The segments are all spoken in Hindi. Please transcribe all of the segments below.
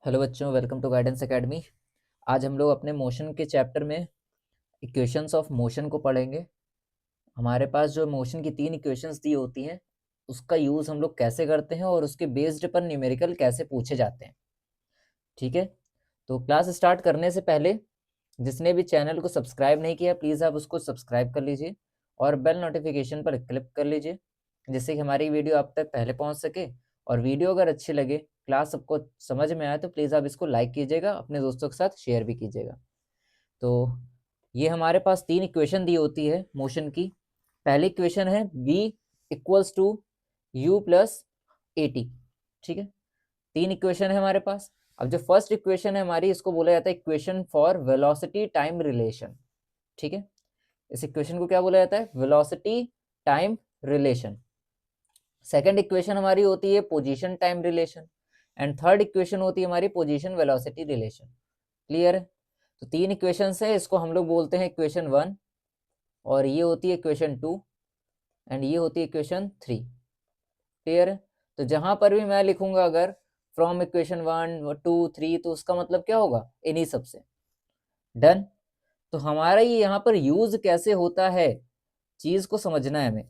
हेलो बच्चों, वेलकम टू गाइडेंस एकेडमी। आज हम लोग अपने मोशन के चैप्टर में इक्वेशंस ऑफ मोशन को पढ़ेंगे। हमारे पास जो मोशन की 3 इक्वेशंस दी होती हैं उसका यूज़ हम लोग कैसे करते हैं और उसके बेस्ड पर न्यूमेरिकल कैसे पूछे जाते हैं। ठीक है, तो क्लास स्टार्ट करने से पहले जिसने भी चैनल को सब्सक्राइब नहीं किया प्लीज़ आप उसको सब्सक्राइब कर लीजिए और बेल नोटिफिकेशन पर क्लिक कर लीजिए, जिससे कि हमारी वीडियो आप तक पहले पहुंच सके। और वीडियो अगर अच्छी लगे, क्लास सबको समझ में आए, तो प्लीज़ आप इसको लाइक कीजिएगा, अपने दोस्तों के साथ शेयर भी कीजिएगा। तो ये हमारे पास 3 इक्वेशन दी होती है मोशन की। पहली इक्वेशन है v equals to u plus a t. ठीक है, 3 इक्वेशन है हमारे पास। अब जो फर्स्ट इक्वेशन है हमारी, इसको बोला जाता है equation for velocity time relation. ठीक है, इस इक्वेशन को क्या बोला जाता है? Velocity time relation. Second equation हमारी होती है position time relation and third equation होती है हमारी पोजीशन वेलोसिटी रिलेशन। क्लियर है? तो 3 इक्वेशन है, इसको हम लोग बोलते हैं इक्वेशन 1 और ये होती है इक्वेशन 2 एंड ये होती है इक्वेशन 3। क्लियर है? तो जहां पर भी मैं लिखूंगा अगर फ्रॉम इक्वेशन 1 2 3, तो उसका मतलब क्या होगा? इन्हीं सबसे। डन। तो हमारा ये यहाँ पर यूज कैसे होता है, चीज को समझना है हमें।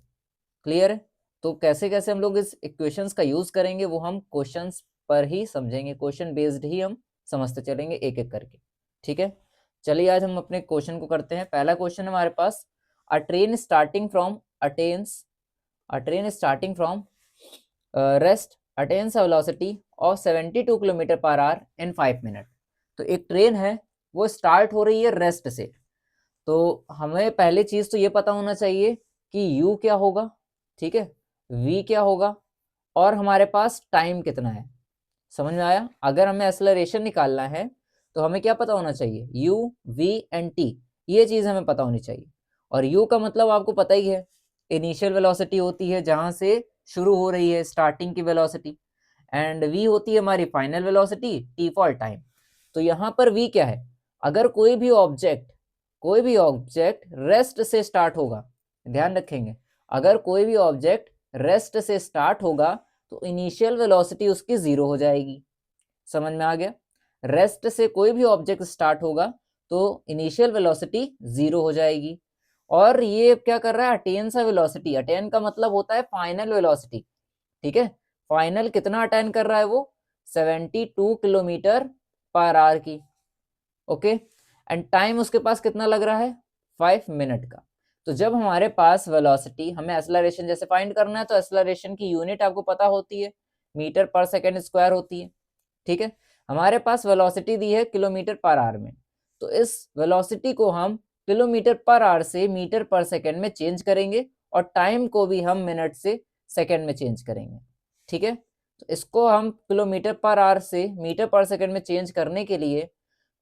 क्लियर है? तो कैसे कैसे हम लोग इस इक्वेशंस का यूज करेंगे वो हम क्वेश्चंस पर ही समझेंगे, क्वेश्चन बेस्ड ही हम समझते चलेंगे एक एक करके। ठीक है, चलिए आज हम अपने क्वेश्चन को करते हैं। पहला क्वेश्चन हमारे पास, a train starting from rest attains a velocity of 72 kilometre per hour in 5 minute. तो एक ट्रेन है, वो स्टार्ट हो रही है रेस्ट से। तो हमें पहले चीज तो ये पता होना चाहिए कि u क्या होगा, ठीक है, v क्या होगा और हमारे पास टाइम कितना है। समझ में आया? अगर हमें एक्सेलरेशन निकालना है तो हमें क्या पता होना चाहिए? u, v एंड t, ये चीज हमें पता होनी चाहिए। और u का मतलब आपको पता ही है, इनिशियल वेलोसिटी होती है जहां से शुरू हो रही है, स्टार्टिंग की वेलोसिटी। एंड v होती है हमारी final velocity, t for time. तो यहाँ पर v क्या है? अगर कोई भी ऑब्जेक्ट रेस्ट से स्टार्ट होगा, ध्यान रखेंगे, अगर कोई भी ऑब्जेक्ट रेस्ट से स्टार्ट होगा तो इनिशियल वेलोसिटी उसकी 0 हो जाएगी। समझ में आ गया? रेस्ट से कोई भी ऑब्जेक्ट स्टार्ट होगा तो इनिशियल वेलोसिटी 0 हो जाएगी। और ये क्या कर रहा है? अटेन सा वेलोसिटी। अटेन का मतलब होता है फाइनल वेलोसिटी। ठीक है, फाइनल कितना अटेन कर रहा है वो? 72 किलोमीटर पर आवर की। ओके, एंड टाइम उसके पास कितना लग रहा है? 5 मिनट का। तो जब हमारे पास वेलोसिटी, हमें एक्सेलरेशन जैसे फाइंड करना है तो एक्सेलरेशन की यूनिट आपको पता होती है, मीटर पर सेकेंड स्क्वायर होती है। ठीक है, हमारे पास वेलोसिटी दी है किलोमीटर पर आवर में, तो इस वेलोसिटी को हम किलोमीटर पर आवर से मीटर पर सेकेंड में चेंज करेंगे और टाइम को भी हम मिनट से सेकेंड में चेंज करेंगे। ठीक है, तो इसको हम किलोमीटर पर आवर से मीटर पर सेकेंड में चेंज करने के लिए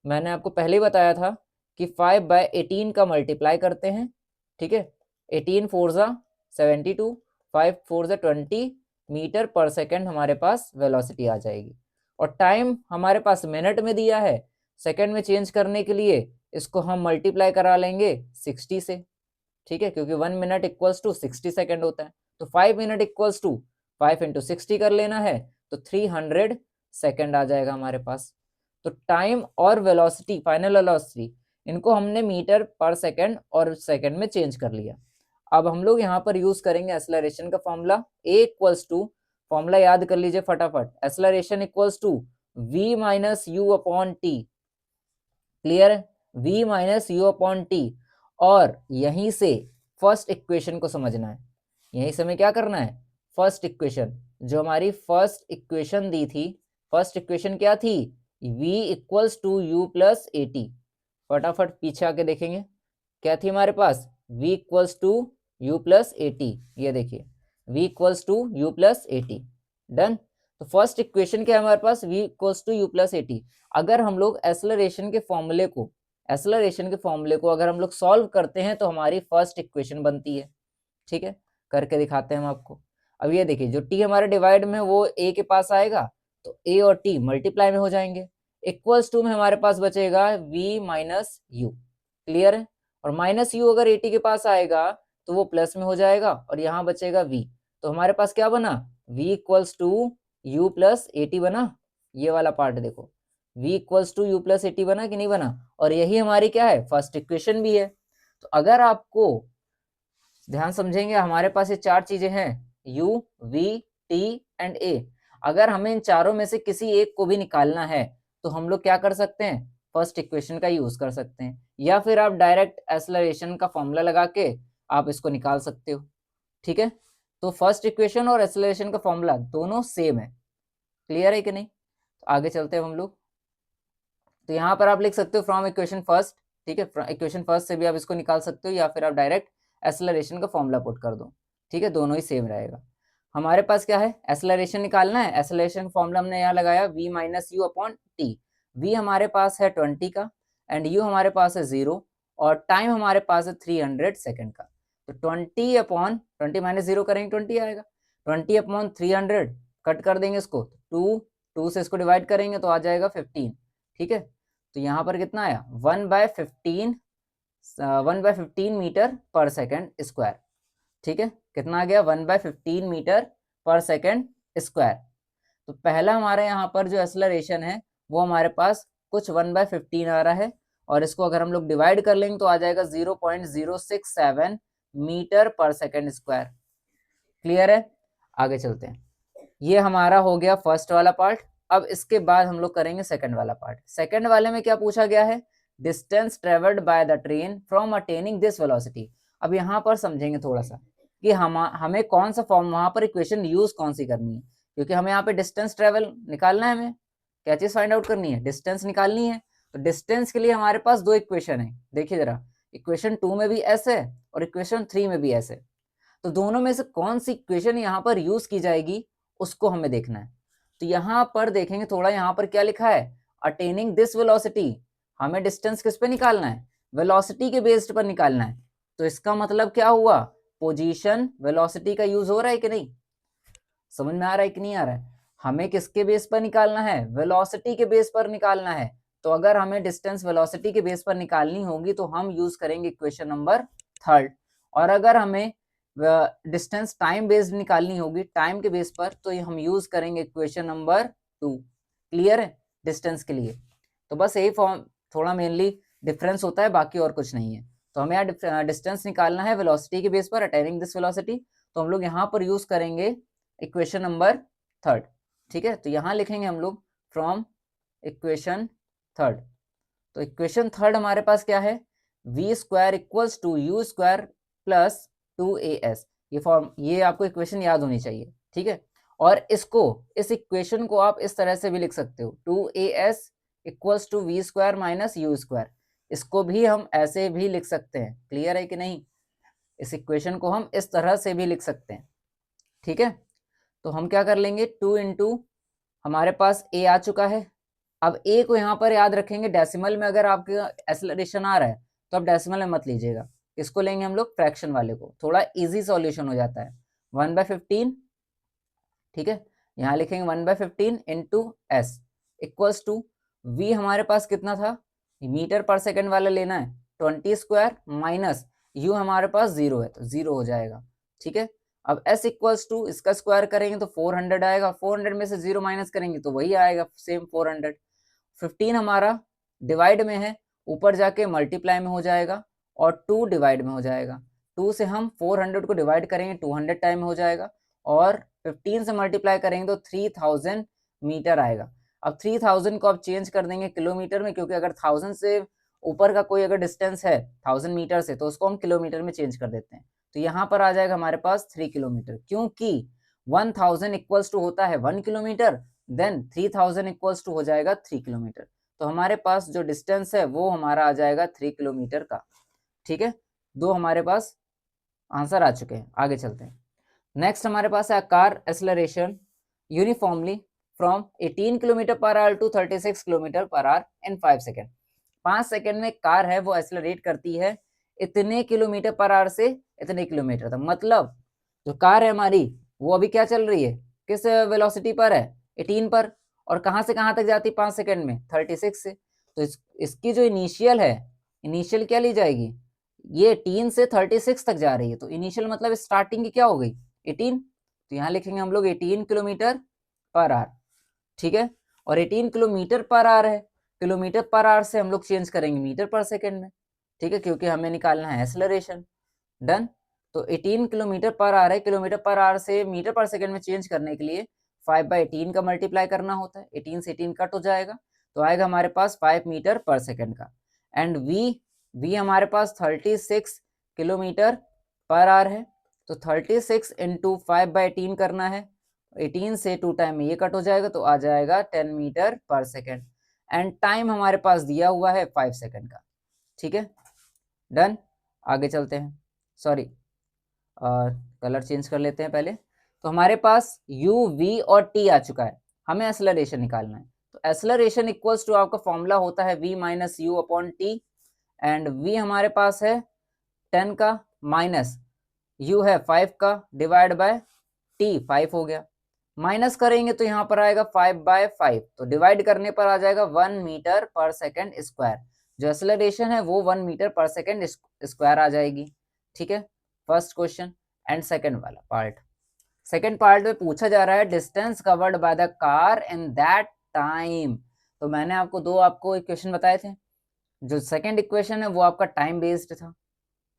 मैंने आपको पहले ही बताया था कि 5/18 का मल्टीप्लाई करते हैं। ठीक है, 18 4 जा 72, 5 4 जा 20 मीटर पर सेकेंड हमारे पास वेलोसिटी आ जाएगी। और टाइम हमारे पास मिनट में दिया है, सेकेंड में चेंज करने के लिए इसको हम मल्टीप्लाई करा लेंगे 60 से। ठीक है, क्योंकि 1 मिनट इक्वल्स टू 60 सेकेंड होता है। तो 5 मिनट इक्वल्स टू 5 इंटू 60 कर लेना है, तो 300 सेकेंड आ जाएगा हमारे पास। तो टाइम और वेलोसिटी, फाइनल वेलोसिटी, इनको हमने मीटर पर सेकेंड और सेकेंड में चेंज कर लिया। अब हम लोग यहाँ पर यूज करेंगे एक्सेलरेशन का formula, a equals to, formula याद कर लीजिए फटाफट, acceleration equals to v minus u upon t. Clear है? v minus u upon t. और यहीं से फर्स्ट इक्वेशन को समझना है। यहीं से हमें क्या करना है? फर्स्ट इक्वेशन, जो हमारी फर्स्ट इक्वेशन दी थी, फर्स्ट इक्वेशन क्या थी? v equals to u plus a t. फटाफट पीछे आके देखेंगे क्या थी हमारे पास? v equals to u plus a t. ये देखिए, v equals to u plus a t. Done. तो फर्स्ट इक्वेशन क्या है हमारे पास? v equals to u plus a t. अगर हम लोग एक्सेलरेशन के फॉर्मूले को अगर हम लोग सॉल्व करते हैं तो हमारी फर्स्ट इक्वेशन बनती है। ठीक है, करके दिखाते हैं हम आपको। अब ये देखिए, जो t हमारे डिवाइड में वो a के पास आएगा तो a और t मल्टीप्लाई में हो जाएंगे। इक्वल्स टू में हमारे पास बचेगा v माइनस यू। क्लियर है? और माइनस यू अगर एटी के पास आएगा तो वो प्लस में हो जाएगा और यहाँ बचेगा v। तो हमारे पास क्या बना? v equals to u plus a t बना। ये वाला पार्ट देखो, v equals to u plus a t बना कि नहीं बना, और यही हमारी क्या है फर्स्ट इक्वेशन भी है। तो अगर आपको ध्यान समझेंगे, हमारे पास ये चार चीजें हैं u v t and a। अगर हमें इन चारों में से किसी एक को भी निकालना है तो हम लोग क्या कर सकते हैं, फर्स्ट इक्वेशन का यूज कर सकते हैं, या फिर आप डायरेक्ट एक्सेलरेशन का फॉर्मूला लगा के आप इसको निकाल सकते हो। ठीक है, तो फर्स्ट इक्वेशन और एक्सेलरेशन का फॉर्मूला दोनों सेम है। क्लियर है कि नहीं? तो आगे चलते हैं हम लोग। तो यहाँ पर आप लिख सकते हो फ्रॉम इक्वेशन फर्स्ट। ठीक है, इक्वेशन फर्स्ट से भी आप इसको निकाल सकते हो, या फिर आप डायरेक्ट एक्सेलरेशन का फॉर्मूला पुट कर दो। ठीक है, दोनों ही सेम रहेगा। हमारे पास क्या है, एक्सेलरेशन निकालना है। एक्सेलरेशन फॉर्मूला हमने यहाँ लगाया v minus u upon T. v हमारे पास है 20 का एंड u हमारे पास है 0 और टाइम हमारे पास है 300 सेकेंड का। तो 20 अपॉन 20 माइनस 0 करेंगे 20 आएगा। 20 अपॉन 300 कट कर देंगे इसको, 2 से इसको डिवाइड करेंगे तो आ जाएगा 15। ठीक है, तो यहाँ पर कितना आया 1/15 मीटर पर सेकेंड स्क्वायर। ठीक है, कितना आ गया 1/15 मीटर पर सेकेंड स्क्वायर। तो पहला हमारे यहाँ पर जो एक्सेलरेशन है वो हमारे पास कुछ 1/15 आ रहा है, और इसको अगर हम लोग डिवाइड कर लेंगे तो आ जाएगा 0.067 metre per second square. Clear है? आगे चलते हैं। ये हमारा हो गया फर्स्ट वाला पार्ट। अब इसके बाद हम लोग करेंगे सेकंड वाला पार्ट। सेकंड वाले में क्या पूछा गया है, distance travelled by the train from attaining this velocity. अब यहाँ पर समझेंगे थोड़ा सा कि हमें कौन सा फॉर्म, वहां पर इक्वेशन यूज कौन सी करनी है, क्योंकि हमें यहाँ पे डिस्टेंस ट्रेवल निकालना है, हमें क्या चीज फाइंड आउट करनी है, डिस्टेंस निकालनी है। तो डिस्टेंस के लिए हमारे पास दो इक्वेशन है, देखिए जरा, इक्वेशन 2 में भी एस है और इक्वेशन 3 में भी एस है। तो दोनों में से कौन सी इक्वेशन यहाँ पर यूज की जाएगी उसको हमें देखना है। तो यहाँ पर देखेंगे थोड़ा, यहाँ पर क्या लिखा है, अटेनिंग दिस वेलोसिटी। हमें डिस्टेंस किस पे निकालना है, वेलोसिटी के बेस्ड पर निकालना है। तो इसका मतलब क्या हुआ, पोजीशन वेलोसिटी का यूज हो रहा है कि नहीं, समझ में आ रहा है कि नहीं आ रहा है? हमें किसके बेस पर निकालना है, वेलोसिटी के बेस पर निकालना है। तो अगर हमें डिस्टेंस वेलोसिटी के बेस पर निकालनी होगी तो हम यूज करेंगे इक्वेशन नंबर थर्ड, और अगर हमें डिस्टेंस टाइम बेस्ड निकालनी होगी टाइम के बेस पर तो हम यूज करेंगे इक्वेशन नंबर 2। क्लियर है? डिस्टेंस के लिए तो बस यही फॉर्म थोड़ा मेनली डिफरेंस होता है, बाकी और कुछ नहीं है। तो हमें यहाँ डिस्टेंस निकालना है वेलोसिटी के बेस पर, अटेनिंग दिस वेलोसिटी, तो हम लोग यहाँ पर यूज करेंगे इक्वेशन नंबर थर्ड। ठीक है, तो यहाँ लिखेंगे हम लोग फ्रॉम इक्वेशन थर्ड। तो इक्वेशन थर्ड हमारे पास क्या है, v square equals to u square plus 2as। ये फॉर्म, ये आपको इक्वेशन याद होनी चाहिए। ठीक है, और इसको, इस इक्वेशन को आप इस तरह से भी लिख सकते हो, 2as equals to v square minus u square. इसको भी हम ऐसे भी लिख सकते हैं। क्लियर है कि नहीं? इस इक्वेशन को हम इस तरह से भी लिख सकते हैं। ठीक है, तो हम क्या कर लेंगे, 2 इंटू हमारे पास a आ चुका है। अब a को यहाँ पर याद रखेंगे डेसिमल में, अगर आपका एक्सेलरेशन आ रहा है तो आप डेसिमल में मत लीजिएगा, इसको लेंगे हम लोग फ्रैक्शन वाले को, थोड़ा इजी सॉल्यूशन हो जाता है। 1/15, ठीक है, यहाँ लिखेंगे 1/15 into s equals to v हमारे पास कितना था, मीटर पर सेकेंड वाला लेना है, 20 स्क्वायर माइनस u हमारे पास 0 है तो 0 हो जाएगा। ठीक है, अब s इक्वल्स टू इसका स्क्वायर करेंगे तो 400 आएगा, 400 में से 0 माइनस करेंगे तो वही आएगा सेम 400। 15 हमारा डिवाइड में है, ऊपर जाके मल्टीप्लाई में हो जाएगा, और 2 डिवाइड में हो जाएगा। 2 से हम 400 को डिवाइड करेंगे 200 टाइम में हो जाएगा, और 15 से मल्टीप्लाई करेंगे तो 3000 मीटर आएगा। अब 3000 को आप चेंज कर देंगे किलोमीटर में, क्योंकि अगर 1000 से ऊपर का कोई अगर डिस्टेंस है 1000 मीटर से तो उसको हम किलोमीटर में चेंज कर देते हैं। तो यहाँ पर आ जाएगा हमारे पास 3 किलोमीटर, क्योंकि 1000 इक्वल्स टू होता है 1 किलोमीटर, देन 3000 इक्वल्स टू हो जाएगा 3 किलोमीटर। तो हमारे पास जो डिस्टेंस है वो हमारा आ जाएगा 3 किलोमीटर का। ठीक है, दो हमारे पास आंसर आ चुके हैं। आगे चलते हैं। नेक्स्ट हमारे पास है car acceleration uniformly from 18 kilometre per hour to 36 kilometre per hour in 5 second. 5 second में कार है वो एक्सेलरेट करती है इतने किलोमीटर पर आवर से इतने किलोमीटर तक। मतलब जो कार है हमारी वो अभी क्या चल रही है, किस वेलोसिटी पर है, 18 पर, और कहाँ से कहाँ तक जाती है 5 सेकेंड में, 36 से। तो इसकी जो इनिशियल है, इनिशियल क्या ली जाएगी, ये 18 से 36 तक जा रही है, तो इनिशियल मतलब स्टार्टिंग की क्या हो गई 18। तो यहाँ लिखेंगे हम लोग 18 किलोमीटर पर आवर। ठीक है, और 18 किलोमीटर पर आवर है, किलोमीटर पर आवर से हम लोग चेंज करेंगे मीटर पर सेकेंड में, ठीक है, क्योंकि हमें निकालना है एक्सेलरेशन। डन। तो 18 किलोमीटर पर आवर है, किलोमीटर पर आवर से मीटर पर सेकेंड में चेंज करने के लिए 5/18 का मल्टीप्लाई करना होता है, 18 से 18 कट हो जाएगा, तो आएगा हमारे पास 5 मीटर पर सेकेंड का। एंड वी हमारे पास 36 किलोमीटर पर आवर है, तो 36 इंटू 5/18 करना है, 18 से 2 टाइम में ये कट हो जाएगा, तो आ जाएगा 10 metre per second. And time हमारे पास दिया हुआ है 5 सेकेंड का, ठीक है। डन। आगे चलते हैं, सॉरी कलर चेंज कर लेते हैं पहले। तो हमारे पास u, v और t आ चुका है, हमें एक्सेलरेशन निकालना है। तो एक्सेलरेशन इक्वल्स टू आपका फॉर्मूला होता है v minus u upon T, and v हमारे पास है 10 का माइनस u है 5 का डिवाइड बाय t, 5 हो गया, माइनस करेंगे तो यहाँ पर आएगा 5/5, तो डिवाइड करने पर आ जाएगा 1 मीटर पर सेकेंड स्क्वायर। जो एक्सेलरेशन है वो 1 मीटर पर सेकेंड स्क्वायर आ जाएगी, ठीक है, फर्स्ट क्वेश्चन। एंड सेकेंड वाला पार्ट, सेकेंड पार्ट में पूछा जा रहा है distance covered by the car in that time. तो मैंने आपको इक्वेशन बताए थे, जो सेकेंड इक्वेशन है वो आपका टाइम बेस्ड था,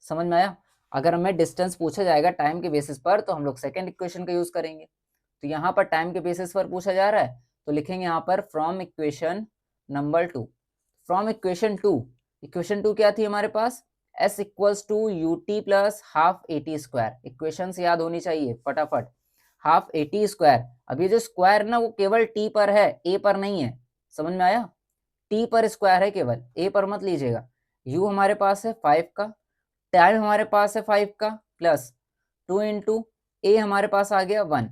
समझ में आया। अगर हमें डिस्टेंस पूछा जाएगा टाइम के बेसिस पर तो हम लोग सेकेंड इक्वेशन का यूज करेंगे। तो यहाँ पर टाइम के बेसिस पर पूछा जा रहा है, तो लिखेंगे यहाँ पर from equation number 2, from equation 2, equation 2 क्या थी हमारे पास, s equals to u t plus half a t square, equation से याद होनी चाहिए फटाफट, हाफ ए टी स्क्वायर। अब ये जो स्क्वायर ना वो केवल t पर है, a पर नहीं है, समझ में आया, t पर स्क्वायर है केवल, a पर मत लीजिएगा। u हमारे पास है 5 का, टाइम हमारे पास है 5 का, प्लस 2 इंटू ए हमारे पास आ गया 1,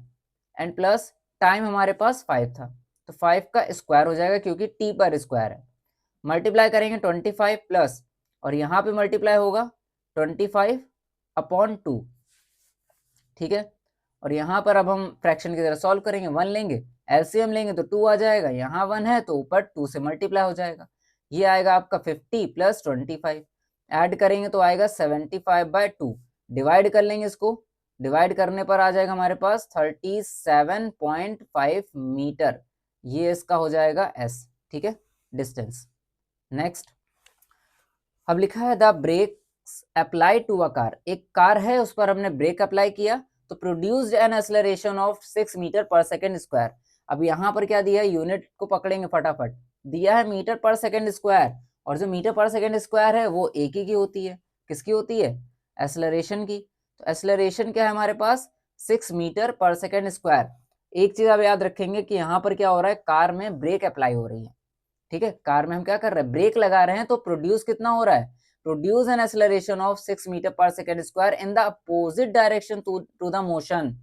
एंड प्लस टाइम हमारे पास 5 था, तो 5 का स्क्वायर हो जाएगा क्योंकि टी पर स्क्वायर है, मल्टीप्लाई करेंगे 25 प्लस, और यहाँ पे मल्टीप्लाई होगा 25 अपॉन 2, ठीक है। और यहाँ पर अब हम फ्रैक्शन की तरह सॉल्व करेंगे, 1 लेंगे, एलसीएम लेंगे तो 2 आ जाएगा, यहाँ 1 है तो ऊपर 2 से मल्टीप्लाई हो जाएगा, ये आएगा आपका 50 प्लस 25, ऐड करेंगे तो आएगा 75/2, डिवाइड कर लेंगे इसको, डिवाइड करने पर आ जाएगा हमारे पास 37.5 मीटर, ये इसका हो जाएगा एस, ठीक है, डिस्टेंस। नेक्स्ट, अब लिखा है the brake apply to a car, एक कार है उस पर हमने ब्रेक अप्लाई किया तो produced an acceleration of 6 metre per second square. अब यहाँ पर क्या दिया है, यूनिट को पकड़ेंगे फटाफट, दिया है मीटर पर सेकेंड स्क्वायर, और जो मीटर पर सेकेंड स्क्वायर है वो एक ही की होती है, किसकी होती है, एक्सेलरेशन की। तो एक्सेलरेशन क्या है हमारे पास, 6 मीटर पर सेकेंड स्क्वायर। एक चीज आप याद रखेंगे कि यहाँ पर क्या हो रहा है, कार में ब्रेक अप्लाई हो रही है, ठीक है, कार में हम क्या कर रहे हैं, ब्रेक लगा रहे हैं, तो प्रोड्यूस कितना हो रहा है, produce an acceleration of 6 metre per second square in the opposite direction to the motion.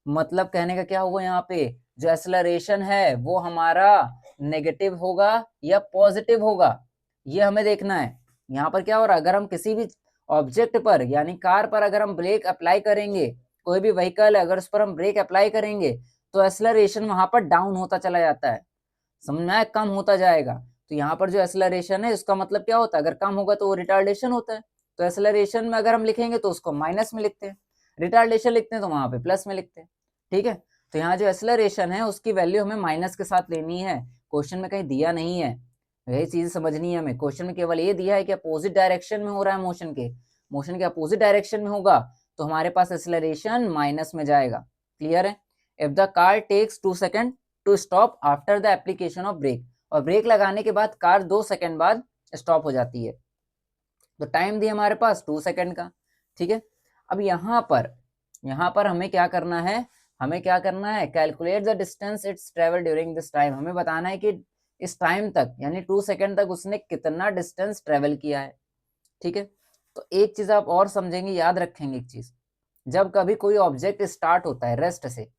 मतलब कहने का क्या हुआ, यहाँ पे जो एक्सेलरेशन है वो हमारा नेगेटिव होगा या पॉजिटिव होगा, ये हमें देखना है। यहाँ पर क्या हो रहा है, अगर हम किसी भी ऑब्जेक्ट पर यानी कार पर अगर हम ब्रेक अप्लाई करेंगे, कोई भी व्हीकल है अगर उस पर हम ब्रेक अप्लाई करेंगे तो एक्सेलरेशन वहां पर डाउन होता चला जाता है, समझ में आया, कम होता जाएगा। तो यहाँ पर जो एक्सेलरेशन है इसका मतलब क्या होता है, अगर कम होगा तो वो रिटार्डेशन होता है, तो एक्सेलरेशन में अगर हम लिखेंगे तो उसको माइनस में लिखते हैं, रिटार्डेशन लिखते हैं तो वहां पे प्लस में लिखते हैं, ठीक है। तो यहाँ जो एक्सेलरेशन है उसकी वैल्यू हमें माइनस के साथ लेनी है, क्वेश्चन में कहीं दिया नहीं है, यही चीज समझनी है हमें, क्वेश्चन में केवल ये दिया है कि अपोजिट डायरेक्शन में हो रहा है, मोशन के अपोजिट डायरेक्शन में होगा तो हमारे पास एक्सेलरेशन माइनस में जाएगा, क्लियर है। If the car takes 2 second to stop after the application of brake, और ब्रेक लगाने के बाद कार 2 सेकेंड बाद स्टॉप हो जाती है, तो टाइम दिया हमारे पास 2 सेकेंड का, ठीक है। अब यहाँ पर हमें क्या करना है, calculate the distance it's travel during this time, हमें बताना है कि इस टाइम तक यानी 2 सेकेंड तक उसने कितना डिस्टेंस ट्रेवल किया है, ठीक है। तो एक चीज आप और समझेंगे, याद रखेंगे एक चीज, जब कभी कोई ऑब्जेक्ट स्टार्ट होता है रेस्ट से,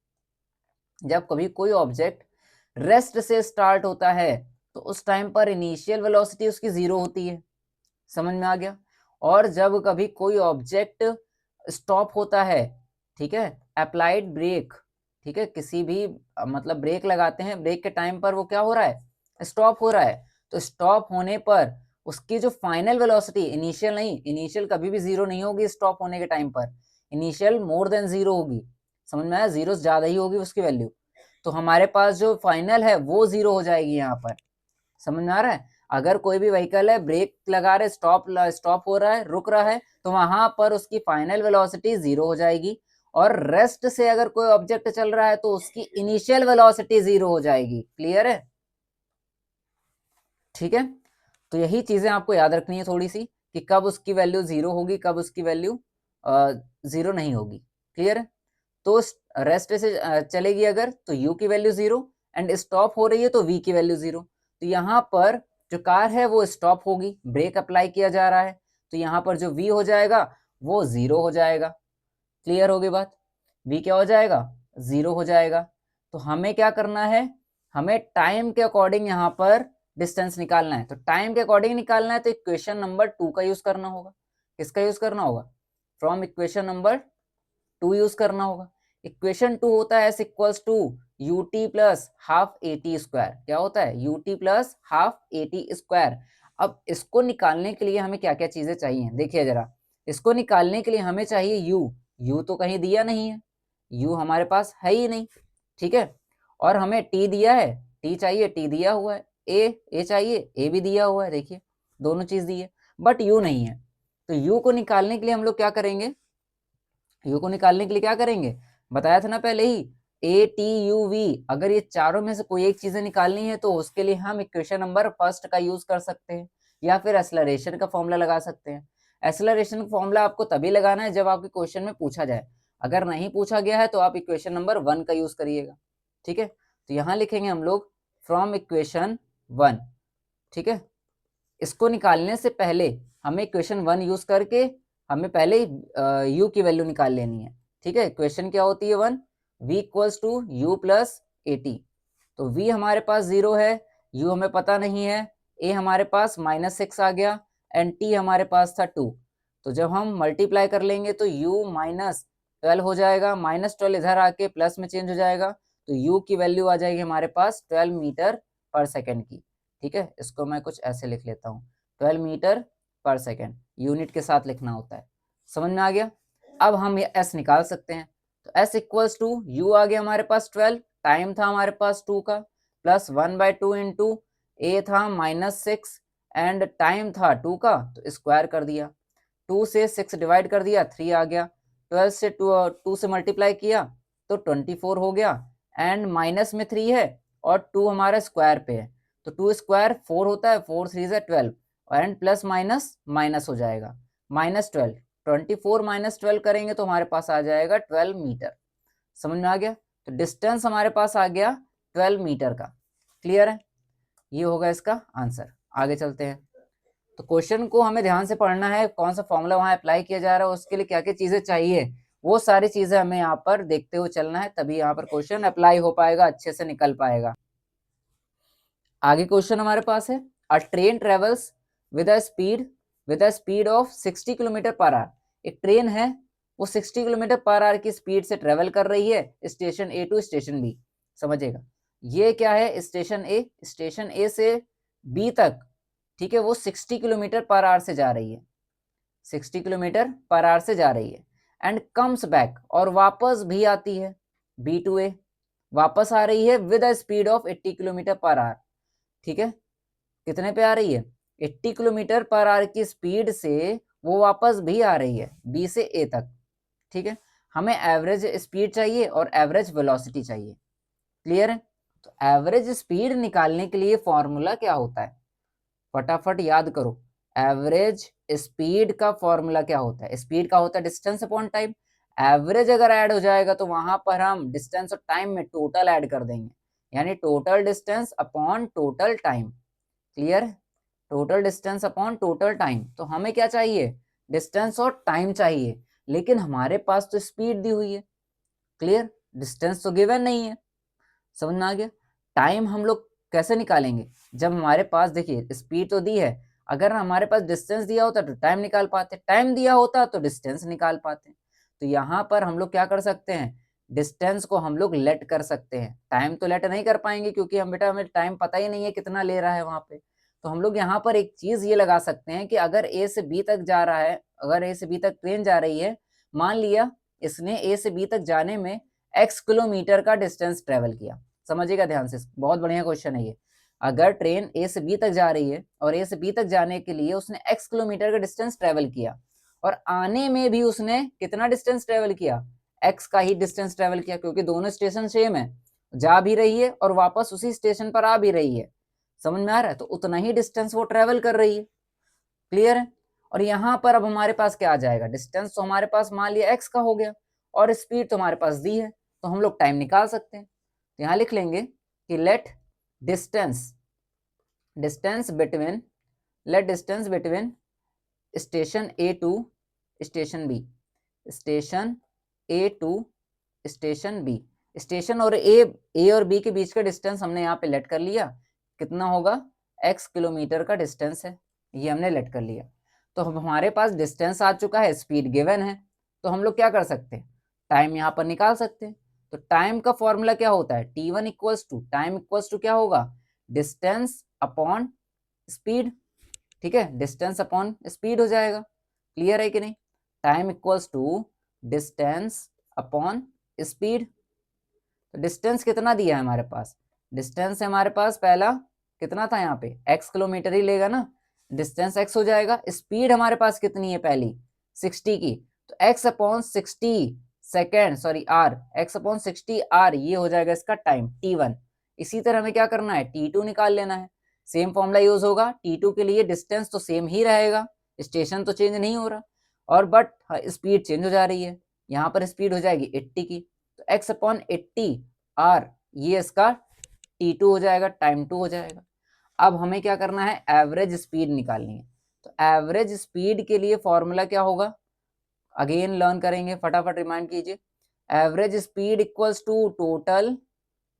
जब कभी कोई ऑब्जेक्ट रेस्ट से स्टार्ट होता है तो उस टाइम पर इनिशियल वेलोसिटी उसकी 0 होती है, समझ में आ गया। और जब कभी कोई ऑब्जेक्ट स्टॉप होता है, ठीक है, अप्लाइड ब्रेक, ठीक है, किसी भी मतलब ब्रेक लगाते हैं, ब्रेक के टाइम पर वो क्या हो रहा है, स्टॉप हो रहा है, तो स्टॉप होने पर उसकी जो फाइनल वेलोसिटी, इनिशियल नहीं, इनिशियल कभी भी 0 नहीं होगी स्टॉप होने के टाइम पर, इनिशियल मोर देन 0 होगी, समझ में आया, 0 ज्यादा ही होगी उसकी वैल्यू, तो हमारे पास जो फाइनल है वो 0 हो जाएगी यहाँ पर। समझ में आ रहा है? अगर कोई भी व्हीकल है ब्रेक लगा रहे, स्टॉप हो रहा है, रुक रहा है, तो वहां पर उसकी फाइनल वेलोसिटी 0 हो जाएगी। और रेस्ट से अगर कोई ऑब्जेक्ट चल रहा है तो उसकी इनिशियल वेलोसिटी 0 हो जाएगी। क्लियर है? ठीक है, तो यही चीजें आपको याद रखनी है थोड़ी सी, कि कब उसकी वैल्यू 0 होगी, कब उसकी वैल्यू 0 नहीं होगी। क्लियर है? तो रेस्ट से चलेगी अगर, तो u की वैल्यू 0, एंड स्टॉप हो रही है तो v की वैल्यू 0। तो यहाँ पर जो कार है वो स्टॉप होगी, ब्रेक अप्लाई किया जा रहा है, तो यहाँ पर जो v हो जाएगा वो 0 हो जाएगा। क्लियर होगी बात? v क्या हो जाएगा? 0 हो जाएगा। तो हमें क्या करना है, हमें टाइम के अकॉर्डिंग यहाँ पर डिस्टेंस निकालना है। तो टाइम के अकॉर्डिंग निकालना है तो इक्वेशन नंबर 2 का यूज करना होगा। किसका यूज करना होगा? फ्रॉम इक्वेशन नंबर 2 यूज करना होगा। इक्वेशन 2 होता है s equals to u t plus half a t square. क्या होता है? U t plus half a t square. अब इसको निकालने के लिए हमें क्या क्या चीजें चाहिए, देखिए जरा। इसको निकालने के लिए हमें चाहिए यू तो कहीं दिया नहीं है, यू हमारे पास है ही नहीं। ठीक है, और हमें टी दिया है, टी चाहिए, टी दिया हुआ है। ए चाहिए, ए भी दिया हुआ है, देखिए दोनों चीज दी है, बट यू नहीं है। तो यू को निकालने के लिए हम लोग क्या करेंगे, यू को निकालने के लिए क्या करेंगे, बताया था ना पहले ही, ए टी यू वी। अगर ये चारों में से कोई एक चीजें निकालनी है तो उसके लिए हम इक्वेशन नंबर फर्स्ट का यूज कर सकते हैं, या फिर एक्सेलरेशन का फॉर्मूला लगा सकते हैं। एक्सेलरेशन का फॉर्मूला आपको तभी लगाना है जब आपके क्वेश्चन में पूछा जाए। अगर नहीं पूछा गया है तो आप इक्वेशन नंबर 1 का यूज करिएगा। ठीक है, तो यहाँ लिखेंगे हम लोग फ्रॉम इक्वेशन 1। ठीक है, इसको निकालने से पहले हमें इक्वेशन 1 यूज करके हमें पहले यू की वैल्यू निकाल लेनी है। ठीक है, इक्वेशन क्या होती है 1, v equals to u plus a t. तो v हमारे पास 0 है, u हमें पता नहीं है, a हमारे पास -6 आ गया, एंड t हमारे पास था 2। तो जब हम मल्टीप्लाई कर लेंगे तो u -12 हो जाएगा, -12 इधर आके प्लस में चेंज हो जाएगा, तो u की वैल्यू आ जाएगी हमारे पास 12 मीटर पर सेकेंड की। ठीक है, इसको मैं कुछ ऐसे लिख लेता हूँ, 12 मीटर पर सेकेंड, यूनिट के साथ लिखना होता है। समझ में आ गया? अब हम ये s निकाल सकते हैं। तो s इक्वल्स टू यू आ गया हमारे पास 12, टाइम था हमारे पास 2 का, प्लस 1/2 इंटू ए था -6, एंड टाइम था 2 का, तो स्क्वायर कर दिया, 2 से 6 डिवाइड कर दिया, 3 आ गया, 12 से 2 से मल्टीप्लाई किया तो 24 हो गया, एंड माइनस में 3 है और 2 हमारा स्क्वायर पे है, तो 2 स्क्वायर 4 होता है, 4 3 से 12, एंड प्लस माइनस माइनस हो जाएगा, -12, 24 -12 करेंगे तो हमारे पास आ जाएगा 12 मीटर। समझ में आ गया? तो डिस्टेंस हमारे पास आ गया 12 मीटर का। क्लियर है? ये होगा इसका आंसर। आगे चलते हैं। तो क्वेश्चन को हमें ध्यान से पढ़ना है, कौन सा फॉर्मूला वहां अप्लाई किया जा रहा है, उसके लिए क्या क्या चीजें चाहिए, वो सारी चीजें हमें यहाँ पर देखते हुए चलना है, तभी यहाँ पर क्वेश्चन अप्लाई हो पाएगा, अच्छे से निकल पाएगा। आगे क्वेश्चन हमारे पास है, अ train travels with a speed of 60 kilometre per our. एक ट्रेन है, वो 60 किलोमीटर पर आवर की स्पीड से ट्रेवल कर रही है station A to station B. समझिएगा, ये क्या है, स्टेशन ए से बी तक, ठीक है, वो 60 किलोमीटर पर आवर से जा रही है, 60 किलोमीटर पर आवर से जा रही है, एंड कम्स बैक, और वापस भी आती है, बी टू ए वापस आ रही है with a speed of 80 kilometre per our. ठीक है, कितने पे आ रही है, 80 किलोमीटर पर आवर की स्पीड से वो वापस भी आ रही है बी से ए तक। ठीक है, हमें एवरेज स्पीड चाहिए और एवरेज वेलोसिटी चाहिए। क्लियर है? तो एवरेज स्पीड निकालने के लिए फॉर्मूला क्या होता है, फटाफट याद करो। एवरेज स्पीड का फॉर्मूला क्या होता है, स्पीड का होता है डिस्टेंस अपॉन टाइम। एवरेज अगर ऐड हो जाएगा तो वहां पर हम डिस्टेंस और टाइम में टोटल ऐड कर देंगे, यानी total distance upon total time. Clear? Total distance upon total time. तो हमें क्या चाहिए, डिस्टेंस और टाइम चाहिए, लेकिन हमारे पास तो स्पीड दी हुई है। क्लियर? डिस्टेंस तो गिवन नहीं है। समझ में आ गया? टाइम हम लोग कैसे निकालेंगे, जब हमारे पास देखिए स्पीड तो दी है, अगर हमारे पास डिस्टेंस दिया होता तो टाइम निकाल पाते, टाइम दिया होता तो डिस्टेंस निकाल पाते। तो यहाँ पर हम लोग क्या कर सकते हैं, डिस्टेंस को हम लोग लेट कर सकते हैं, टाइम तो लेट नहीं कर पाएंगे क्योंकि हमें टाइम पता ही नहीं है कितना ले रहा है वहां पे। तो हम लोग यहाँ पर एक चीज ये लगा सकते हैं कि अगर ए से बी तक जा रहा है, अगर ए से बी तक ट्रेन जा रही है, मान लिया इसने ए से बी तक जाने में x किलोमीटर का डिस्टेंस ट्रेवल किया, समझिएगा ध्यान से, बहुत बढ़िया क्वेश्चन है ये। अगर ट्रेन ए से बी तक जा रही है और ए से बी तक जाने के लिए उसने x किलोमीटर का डिस्टेंस ट्रेवल किया और आने में भी उसने कितना डिस्टेंस ट्रेवल किया, x का ही डिस्टेंस ट्रेवल किया, क्योंकि दोनों स्टेशन सेम है, जा भी रही है और वापस उसी स्टेशन पर आ भी रही है, समझ में आ रहा है, तो उतना ही डिस्टेंस वो ट्रेवल कर रही है। क्लियर है। और यहाँ पर अब हमारे पास क्या आ जाएगा, डिस्टेंस तो हमारे पास मान लिया x का हो गया और स्पीड तो हमारे पास दी है, तो हम लोग टाइम निकाल सकते हैं। तो यहाँ लिख लेंगे कि let distance between station A to station B, station A to station B, station और ए और बी के बीच का डिस्टेंस हमने यहाँ पे लेट कर लिया, कितना होगा, x किलोमीटर का डिस्टेंस है, ये हमने लेट कर लिया। तो हमारे पास डिस्टेंस आ चुका है, स्पीड गिवन है, तो हम लोग क्या कर सकते हैं, टाइम यहाँ पर निकाल सकते हैं। तो टाइम का फॉर्मूला क्या होता है, t1 equals to time equals to क्या होगा, डिस्टेंस अपॉन स्पीड, ठीक है, डिस्टेंस अपॉन स्पीड हो जाएगा। क्लियर है कि नहीं, time equals to distance upon speed. तो डिस्टेंस कितना दिया है हमारे पास, डिस्टेंस है हमारे पास पहला कितना था, यहाँ पे x किलोमीटर ही लेगा ना, डिस्टेंस x हो जाएगा, स्पीड हमारे पास कितनी है पहली 60 की, तो x upon 60 second, sorry r, x upon 60 r, ये हो जाएगा इसका टाइम t1। इसी तरह हमें क्या करना है, t2 निकाल लेना है, सेम फॉर्मूला यूज होगा, t2 के लिए डिस्टेंस तो सेम ही रहेगा, स्टेशन तो चेंज नहीं हो रहा, और बट स्पीड चेंज हो जा रही है, यहाँ पर स्पीड हो जाएगी 80 की, तो x अपॉन 80 r, ये इसका t2 हो जाएगा, टाइम 2 हो जाएगा। अब हमें क्या करना है, एवरेज स्पीड निकालनी है। तो एवरेज स्पीड के लिए फॉर्मूला क्या होगा, अगेन लर्न करेंगे, फटाफट रिमाइंड कीजिए, average speed equals to total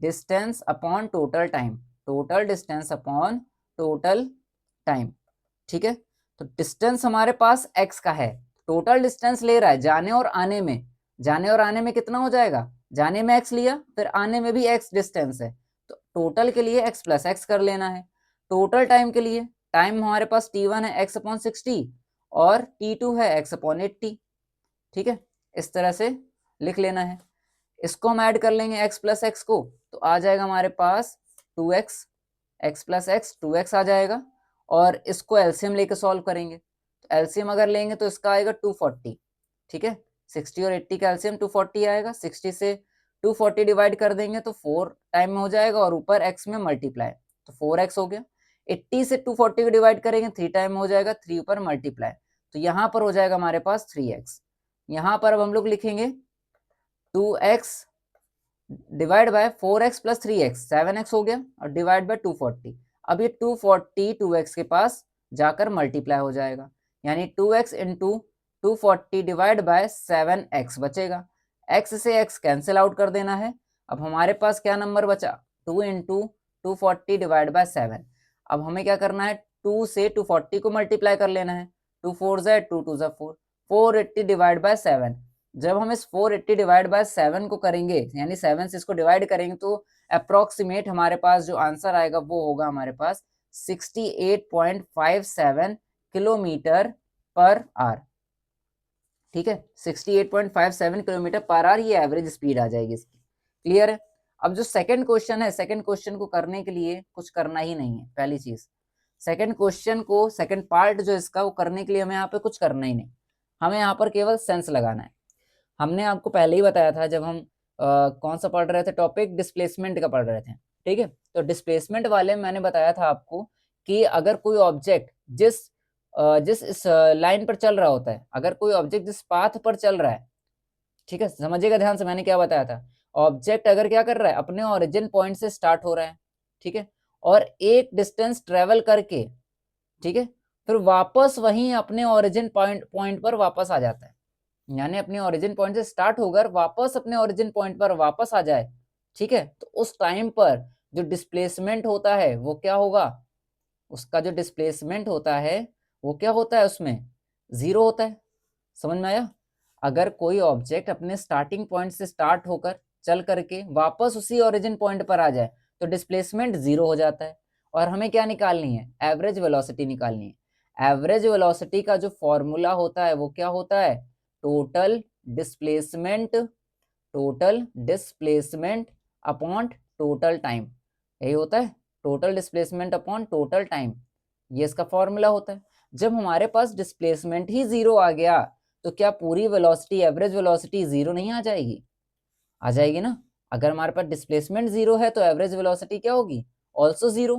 distance upon total time, total distance upon total time, ठीक है। तो डिस्टेंस हमारे पास x का है, टोटल डिस्टेंस ले रहा है जाने और आने में, जाने और आने में कितना हो जाएगा, जाने में x लिया, फिर आने में भी x डिस्टेंस है, तो टोटल के लिए x प्लस x कर लेना है। टोटल टाइम के लिए, टाइम हमारे पास t1 है x अपॉन 60 और t2 है x अपॉन 80, ठीक है, इस तरह से लिख लेना है। इसको हम ऐड कर लेंगे x प्लस x को, तो आ जाएगा हमारे पास 2x, x plus x 2x आ जाएगा, और इसको एलसीएम लेके सॉल्व करेंगे, तो एलसीएम अगर लेंगे तो इसका आएगा 240, ठीक है, 60 और 80 का एलसीएम 240 आएगा, 60 से 240 डिवाइड कर देंगे तो 4 टाइम में हो जाएगा, और ऊपर x में मल्टीप्लाई, तो 4x हो गया, 80 से 240 को डिवाइड करेंगे 3 टाइम में हो जाएगा, 3 ऊपर मल्टीप्लाई, तो यहाँ पर हो जाएगा हमारे पास 3x। यहाँ पर अब हम लोग लिखेंगे 2x divide by 4x plus 3x, 7x हो गया, और डिवाइड बाय 240, अब ये 240 2x के पास जाकर मल्टीप्लाई हो जाएगा, यानी 2x into 240 divide by 7x बचेगा, x से x कैंसिल आउट कर देना है। अब हमारे पास क्या नंबर बचा, 2 इंटू 240 डिवाइड बाय 7। अब हमें क्या करना है, 2 से 240 को मल्टीप्लाई कर लेना है, 2 4 ज़ा 2 2 ज़ा 4, 480 डिवाइड बाय 7। जब हम इस 480 डिवाइड बाय 7 को करेंगे, यानी 7 से इसको डिवाइड करेंगे, तो अप्रोक्सीमेट हमारे पास जो आंसर आएगा वो होगा हमारे पास 68.57 किलोमीटर पर आवर, ठीक है, 68.57 किलोमीटर पर आवर, ये एवरेज स्पीड आ जाएगी इसकी। क्लियर है। अब जो सेकंड क्वेश्चन है, सेकंड क्वेश्चन को करने के लिए कुछ करना ही नहीं है, पहली चीज, सेकंड क्वेश्चन को, सेकंड पार्ट जो इसका, वो करने के लिए हमें यहाँ पे कुछ करना ही नहीं, हमें यहाँ पर केवल सेंस लगाना है। हमने आपको पहले ही बताया था, जब हम कौन सा पढ़ रहे थे टॉपिक, डिस्प्लेसमेंट का पढ़ रहे थे, ठीक है, तो डिस्प्लेसमेंट वाले मैंने बताया था आपको कि अगर कोई ऑब्जेक्ट जिस इस लाइन पर चल रहा होता है, अगर कोई ऑब्जेक्ट जिस पाथ पर चल रहा है, ठीक है, समझिएगा ध्यान से, मैंने क्या बताया था, ऑब्जेक्ट अगर क्या कर रहा है, अपने ओरिजिन पॉइंट से स्टार्ट हो रहा है, ठीक है, और एक डिस्टेंस ट्रेवल करके, ठीक है, फिर वापस वहीं अपने ओरिजिन पॉइंट पर वापस आ जाता है, यानी अपने ओरिजिन पॉइंट से स्टार्ट होकर वापस अपने ओरिजिन पॉइंट पर वापस आ जाए, ठीक है, तो उस टाइम पर जो डिस्प्लेसमेंट होता है वो क्या होगा, उसका जो डिस्प्लेसमेंट होता है वो क्या होता है, उसमें 0 होता है। समझ में आया। अगर कोई ऑब्जेक्ट अपने स्टार्टिंग पॉइंट से स्टार्ट होकर चल करके वापस उसी ओरिजिन पॉइंट पर आ जाए तो डिस्प्लेसमेंट 0 हो जाता है। और हमें क्या निकालनी है, एवरेज वेलोसिटी निकालनी है। एवरेज वेलोसिटी का जो फॉर्मूला होता है वो क्या होता है, total displacement upon total time, यही होता है total displacement upon total time, ये इसका फॉर्मूला होता है। जब हमारे पास डिस्प्लेसमेंट ही जीरो आ गया तो क्या पूरी वेलोसिटी, एवरेज वेलोसिटी जीरो नहीं आ जाएगी? आ जाएगी ना। अगर हमारे पास डिस्प्लेसमेंट जीरो है तो एवरेज वेलोसिटी क्या होगी? Also zero.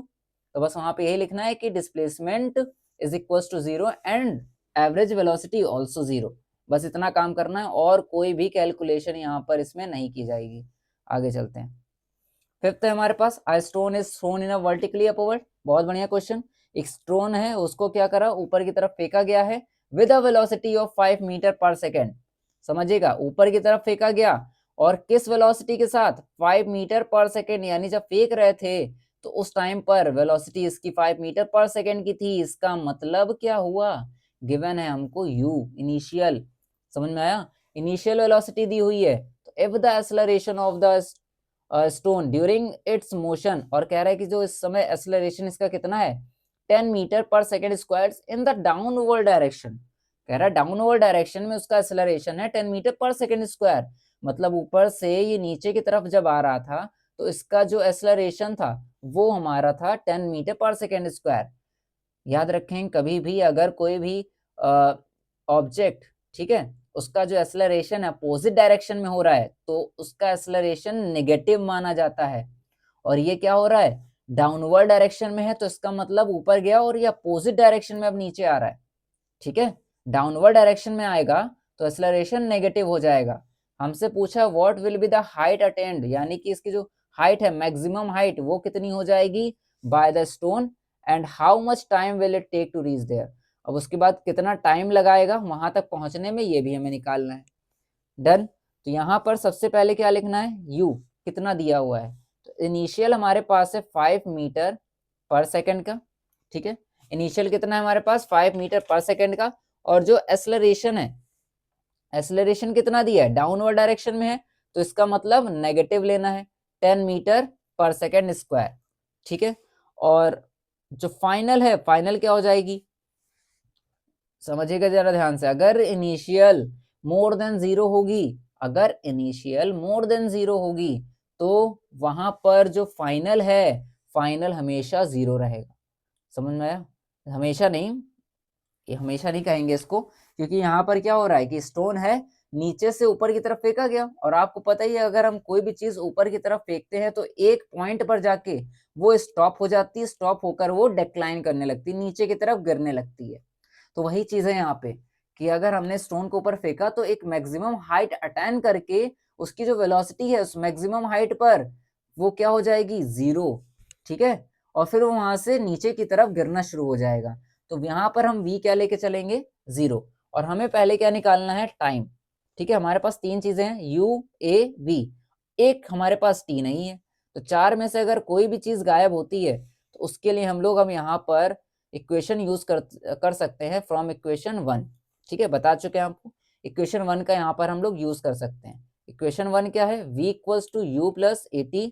तो बस वहां पे यही लिखना है कि displacement is equal to zero and average velocity also zero. बस इतना काम करना है और कोई भी कैलकुलेशन यहाँ पर इसमें नहीं की जाएगी। आगे चलते हैं। फिफ्थ है हमारे पास, a stone is thrown in a vertically upward. बहुत बढ़िया क्वेश्चन। एक स्टोन है, उसको क्या करा, ऊपर की तरफ फेंका गया है with a velocity of 5 metre per second. समझिएगा, ऊपर की तरफ फेंका गया और किस वेलोसिटी के साथ? 5 मीटर पर सेकेंड। यानी जब फेंक रहे थे तो उस टाइम पर वेलोसिटी इसकी 5 मीटर पर सेकेंड की थी। इसका मतलब क्या हुआ? गिवन है हमको u इनिशियल। समझ में आया? इनिशियल वेलोसिटी दी हुई है। तो if the acceleration of the stone during its motion, और कह रहा है कि जो इस समय एक्सेलरेशन इसका कितना है? 10 metre per second square in the downward direction. कह रहा है डाउनवर्ड डायरेक्शन में उसका एक्सेलरेशन है 10 मीटर पर सेकेंड स्क्वायर। मतलब ऊपर से ये नीचे की तरफ जब आ रहा था तो इसका जो एक्सेलरेशन था वो हमारा था 10 मीटर पर सेकेंड स्क्वायर। याद रखें, कभी भी अगर कोई भी ऑब्जेक्ट, ठीक है, उसका जो एक्सेलरेशन है अपोजिट डायरेक्शन में हो रहा है तो उसका एक्सेलरेशन नेगेटिव माना जाता है। और ये क्या हो रहा है? डाउनवर्ड डायरेक्शन में है तो इसका मतलब ऊपर गया और ये अपोजिट डायरेक्शन में अब नीचे आ रहा है। ठीक है, डाउनवर्ड डायरेक्शन में आएगा तो एक्सेलरेशन नेगेटिव हो जाएगा। हमसे पूछा what will be the height attend, यानी कि इसकी जो हाइट है, मैक्सिमम हाइट, वो कितनी हो जाएगी by the stone, and how much time will it take to reach there. अब उसके बाद कितना टाइम लगाएगा वहां तक पहुंचने में, ये भी हमें निकालना है। डन। तो यहाँ पर सबसे पहले क्या लिखना है? u कितना दिया हुआ है। तो इनिशियल हमारे पास है 5 मीटर पर सेकेंड का। ठीक है, इनिशियल कितना है हमारे पास? 5 मीटर पर सेकेंड का। और जो एक्सेलरेशन है, एक्सेलरेशन कितना दिया है? डाउनवर्ड डायरेक्शन में है तो इसका मतलब नेगेटिव लेना है, 10 मीटर पर सेकेंड स्क्वायर। ठीक है, और जो फाइनल है, फाइनल क्या हो जाएगी? समझिएगा जरा ध्यान से। अगर इनिशियल मोर देन जीरो होगी, अगर इनिशियल मोर देन जीरो होगी तो वहां पर जो फाइनल है, फाइनल हमेशा जीरो रहेगा। समझ में आया? हमेशा नहीं, ये हमेशा नहीं कहेंगे इसको, क्योंकि यहाँ पर क्या हो रहा है कि स्टोन है नीचे से ऊपर की तरफ फेंका गया, और आपको पता ही है अगर हम कोई भी चीज ऊपर की तरफ फेंकते हैं तो एक पॉइंट पर जाके वो स्टॉप हो जाती है, स्टॉप होकर वो डिक्लाइन करने लगती है, नीचे की तरफ गिरने लगती है। तो वही चीज है यहाँ पे कि अगर हमने स्टोन को ऊपर फेंका तो एक मैक्सिमम हाइट अटेन करके उसकी जो वेलोसिटी है उस मैक्सिमम हाइट पर वो क्या हो जाएगी? जीरो। ठीक है, और फिर वो वहां से नीचे की तरफ गिरना शुरू हो जाएगा। तो यहाँ पर हम v क्या लेके चलेंगे? जीरो। और हमें पहले क्या निकालना है? टाइम। ठीक है, हमारे पास तीन चीजें हैं, u a v। एक हमारे पास t नहीं है, तो चार में से अगर कोई भी चीज गायब होती है तो उसके लिए हम यहाँ पर इक्वेशन यूज कर सकते हैं फ्रॉम इक्वेशन 1। ठीक है, बता चुके हैं आपको, इक्वेशन 1 का यहाँ पर हम लोग यूज कर सकते हैं। इक्वेशन 1 क्या है? v equals to u plus a t.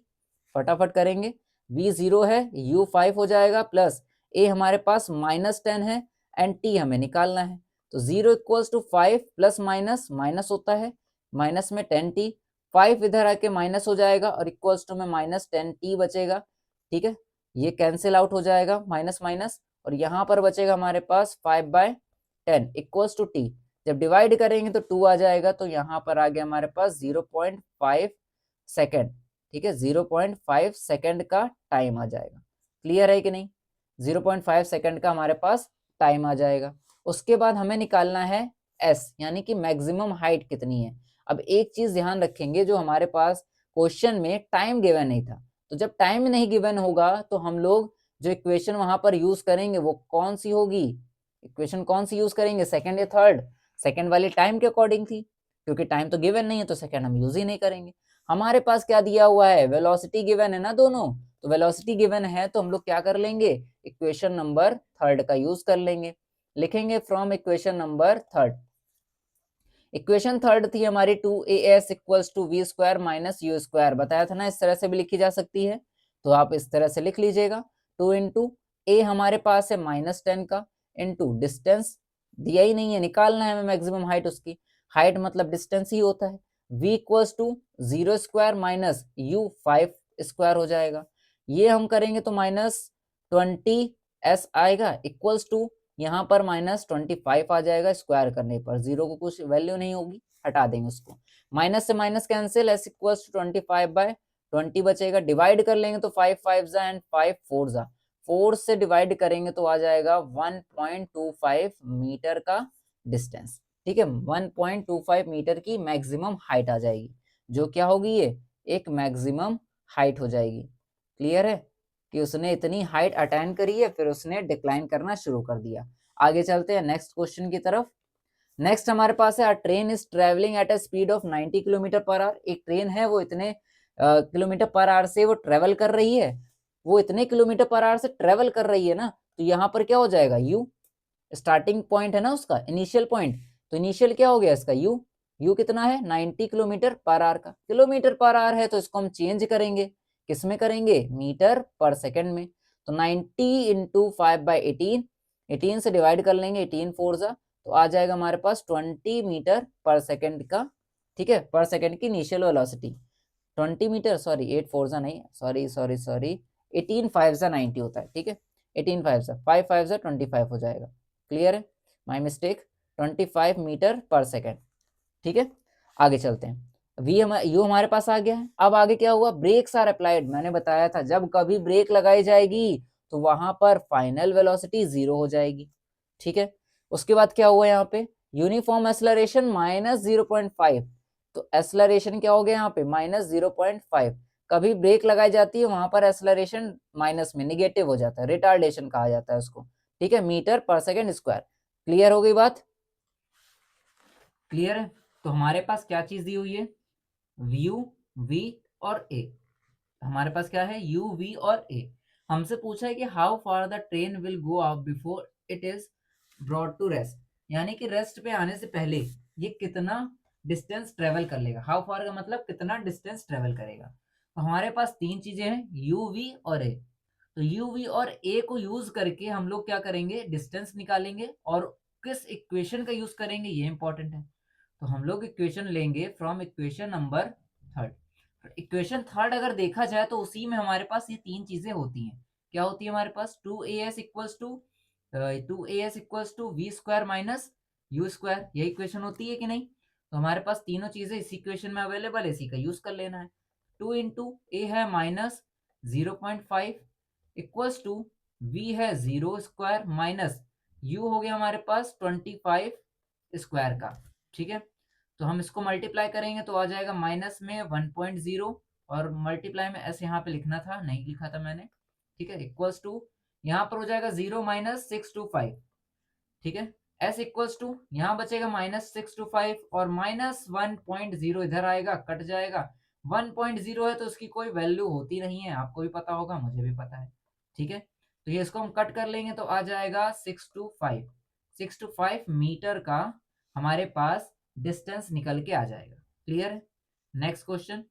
फटाफट करेंगे, v 0 है, u 5 हो जाएगा, प्लस a हमारे पास -10 है एंड t हमें निकालना है। तो 0 equals to 5 plus minus, minus होता है, माइनस में 10t, 5 इधर आके माइनस हो जाएगा और इक्वल्स टू में -10t बचेगा। ठीक है, ये कैंसिल आउट हो जाएगा, माइनस माइनस, और यहाँ पर बचेगा हमारे पास 5/10 इक्वल्स टू t। जब डिवाइड करेंगे तो 2 आ जाएगा, तो यहाँ पर आ गया हमारे पास 0.5 सेकेंड। ठीक है, 0.5 सेकेंड का टाइम आ जाएगा। क्लियर है कि नहीं? 0.5 सेकेंड का हमारे पास टाइम आ जाएगा। उसके बाद हमें निकालना है s, यानी कि मैक्सिमम हाइट कितनी है। अब एक चीज ध्यान रखेंगे, जो हमारे पास क्वेश्चन में टाइम गिवन नहीं था, तो जब टाइम नहीं गिवन होगा तो हम लोग जो इक्वेशन वहां पर यूज करेंगे वो कौन सी होगी? इक्वेशन कौन सी यूज करेंगे? सेकंड या थर्ड? सेकंड वाली टाइम के अकॉर्डिंग थी, क्योंकि टाइम तो गिवन नहीं है तो सेकंड हम यूज ही नहीं करेंगे। हमारे पास क्या दिया हुआ है? वेलोसिटी गिवन है ना दोनों, तो वेलोसिटी गिवन है तो हम लोग क्या कर लेंगे? इक्वेशन नंबर थर्ड का यूज कर लेंगे। लिखेंगे from equation number third. Equation third थी हमारी 2as equals to v square minus u square. बताया था ना, इस तरह से भी लिखी जा सकती है, तो आप इस तरह से लिख लीजिएगा। 2 इंटू ए हमारे पास है -10 का, इंटू डिस्टेंस दिया ही नहीं है, निकालना है हमें मैक्सिमम हाइट उसकी। हाइट मतलब डिस्टेंस ही होता है। v equals to 0 square minus u 5 square हो जाएगा। ये हम करेंगे तो -20s आएगा इक्वल्स टू यहाँ पर -25 आ जाएगा स्क्वायर करने पर, जीरो को कुछ वैल्यू नहीं होगी, हटा देंगे उसको। माइनस से minus cancel, s equals to 25/20 बचेगा। डिवाइड कर लेंगे तो 5 5 एंड 5 4 4 से डिवाइड करेंगे तो आ जाएगा 1.25 मीटर का डिस्टेंस। ठीक है, 1.25 मीटर की मैक्सिमम हाइट आ जाएगी, जो क्या होगी, ये एक मैक्सिमम हाइट हो जाएगी। क्लियर है कि उसने इतनी हाइट अटेन करी है, फिर उसने डिक्लाइन करना शुरू कर दिया। आगे चलते हैं नेक्स्ट क्वेश्चन की तरफ। नेक्स्ट हमारे पास है, अ train is travelling at a speed of 90 kilometre per our. एक ट्रेन है, वो इतने किलोमीटर पर आवर से वो ट्रेवल कर रही है, वो इतने किलोमीटर पर आवर से ट्रेवल कर रही है ना, तो यहाँ पर क्या हो जाएगा, यू स्टार्टिंग पॉइंट है ना उसका, इनिशियल पॉइंट, तो इनिशियल क्या हो गया इसका, यू। यू कितना है, 90 किलोमीटर पर आवर का। किलोमीटर पर आवर है तो इसको हम चेंज करेंगे, किसमें करेंगे, मीटर पर सेकंड में। तो 90 इंटू 5/18, 18 से डिवाइड कर लेंगे, 18 4 तो आ जाएगा हमारे पास 20 मीटर पर सेकंड का। ठीक है, पर सेकंड की इनिशियल वेलोसिटी 20 मीटर, सॉरी 8 4 नहीं, सॉरी 18 5 90 होता है। ठीक है, 18 5 5 5 25 हो जाएगा। क्लियर है, my mistake, 25 metre per second. ठीक है, आगे चलते हैं। यू हमारे पास आ गया है। अब आगे क्या हुआ, ब्रेक्स आर अप्लाइड। मैंने बताया था जब कभी ब्रेक लगाई जाएगी तो वहां पर फाइनल वेलोसिटी 0 हो जाएगी। ठीक है, उसके बाद क्या हुआ यहाँ पे, यूनिफॉर्म एक्सेलरेशन -0.5, तो एक्सेलरेशन क्या हो गया यहाँ पे, -0.5। कभी ब्रेक लगाई जाती है वहां पर एक्सेलरेशन माइनस में, निगेटिव हो जाता है, रिटार्डेशन कहा जाता है उसको। ठीक है, metre per second square. Clear हो गई बात, क्लियर है। तो हमारे पास क्या चीज दी हुई है, यू, वी और ए। हमारे पास क्या है, यू, वी और ए। हमसे पूछा है कि how far the train will go out before it is brought to rest, यानी कि रेस्ट पे आने से पहले ये कितना डिस्टेंस ट्रेवल कर लेगा। हाउ फार का मतलब कितना डिस्टेंस ट्रेवल करेगा। तो हमारे पास तीन चीजें हैं, यू, वी और ए। तो यू, वी और ए को यूज करके हम लोग क्या करेंगे, डिस्टेंस निकालेंगे। और किस इक्वेशन का यूज करेंगे, ये इंपॉर्टेंट है। तो हम लोग इक्वेशन लेंगे from equation number third. Equation third अगर देखा जाए तो उसी में हमारे पास ये तीन चीजें होती हैं। क्या होती है हमारे पास, 2as equals to v square minus u square, यही इक्वेशन होती है कि नहीं। तो हमारे पास तीनों चीजें इसी इक्वेशन में अवेलेबल है, इसी का यूज कर लेना है। 2 इंटू ए है -0.5 इक्वल्स टू वी है 0 स्क्वायर माइनस यू हो गया हमारे पास 25 स्क्वायर का। ठीक है, तो हम इसको मल्टीप्लाई करेंगे तो आ जाएगा माइनस में 1.0, और मल्टीप्लाई में एस यहाँ पे लिखना था, नहीं लिखा था मैंने। ठीक है, इक्वल्स टू यहाँ पर हो जाएगा 0 - 625। ठीक है, एस इक्वल्स टू यहाँ बचेगा -625 और -1.0 इधर आएगा, कट जाएगा। 1.0 है तो उसकी कोई वैल्यू होती नहीं है, आपको भी पता होगा, मुझे भी पता है। ठीक है, तो ये इसको हम कट कर लेंगे तो आ जाएगा 625 मीटर का हमारे पास डिस्टेंस निकल के आ जाएगा। क्लियर है, next question.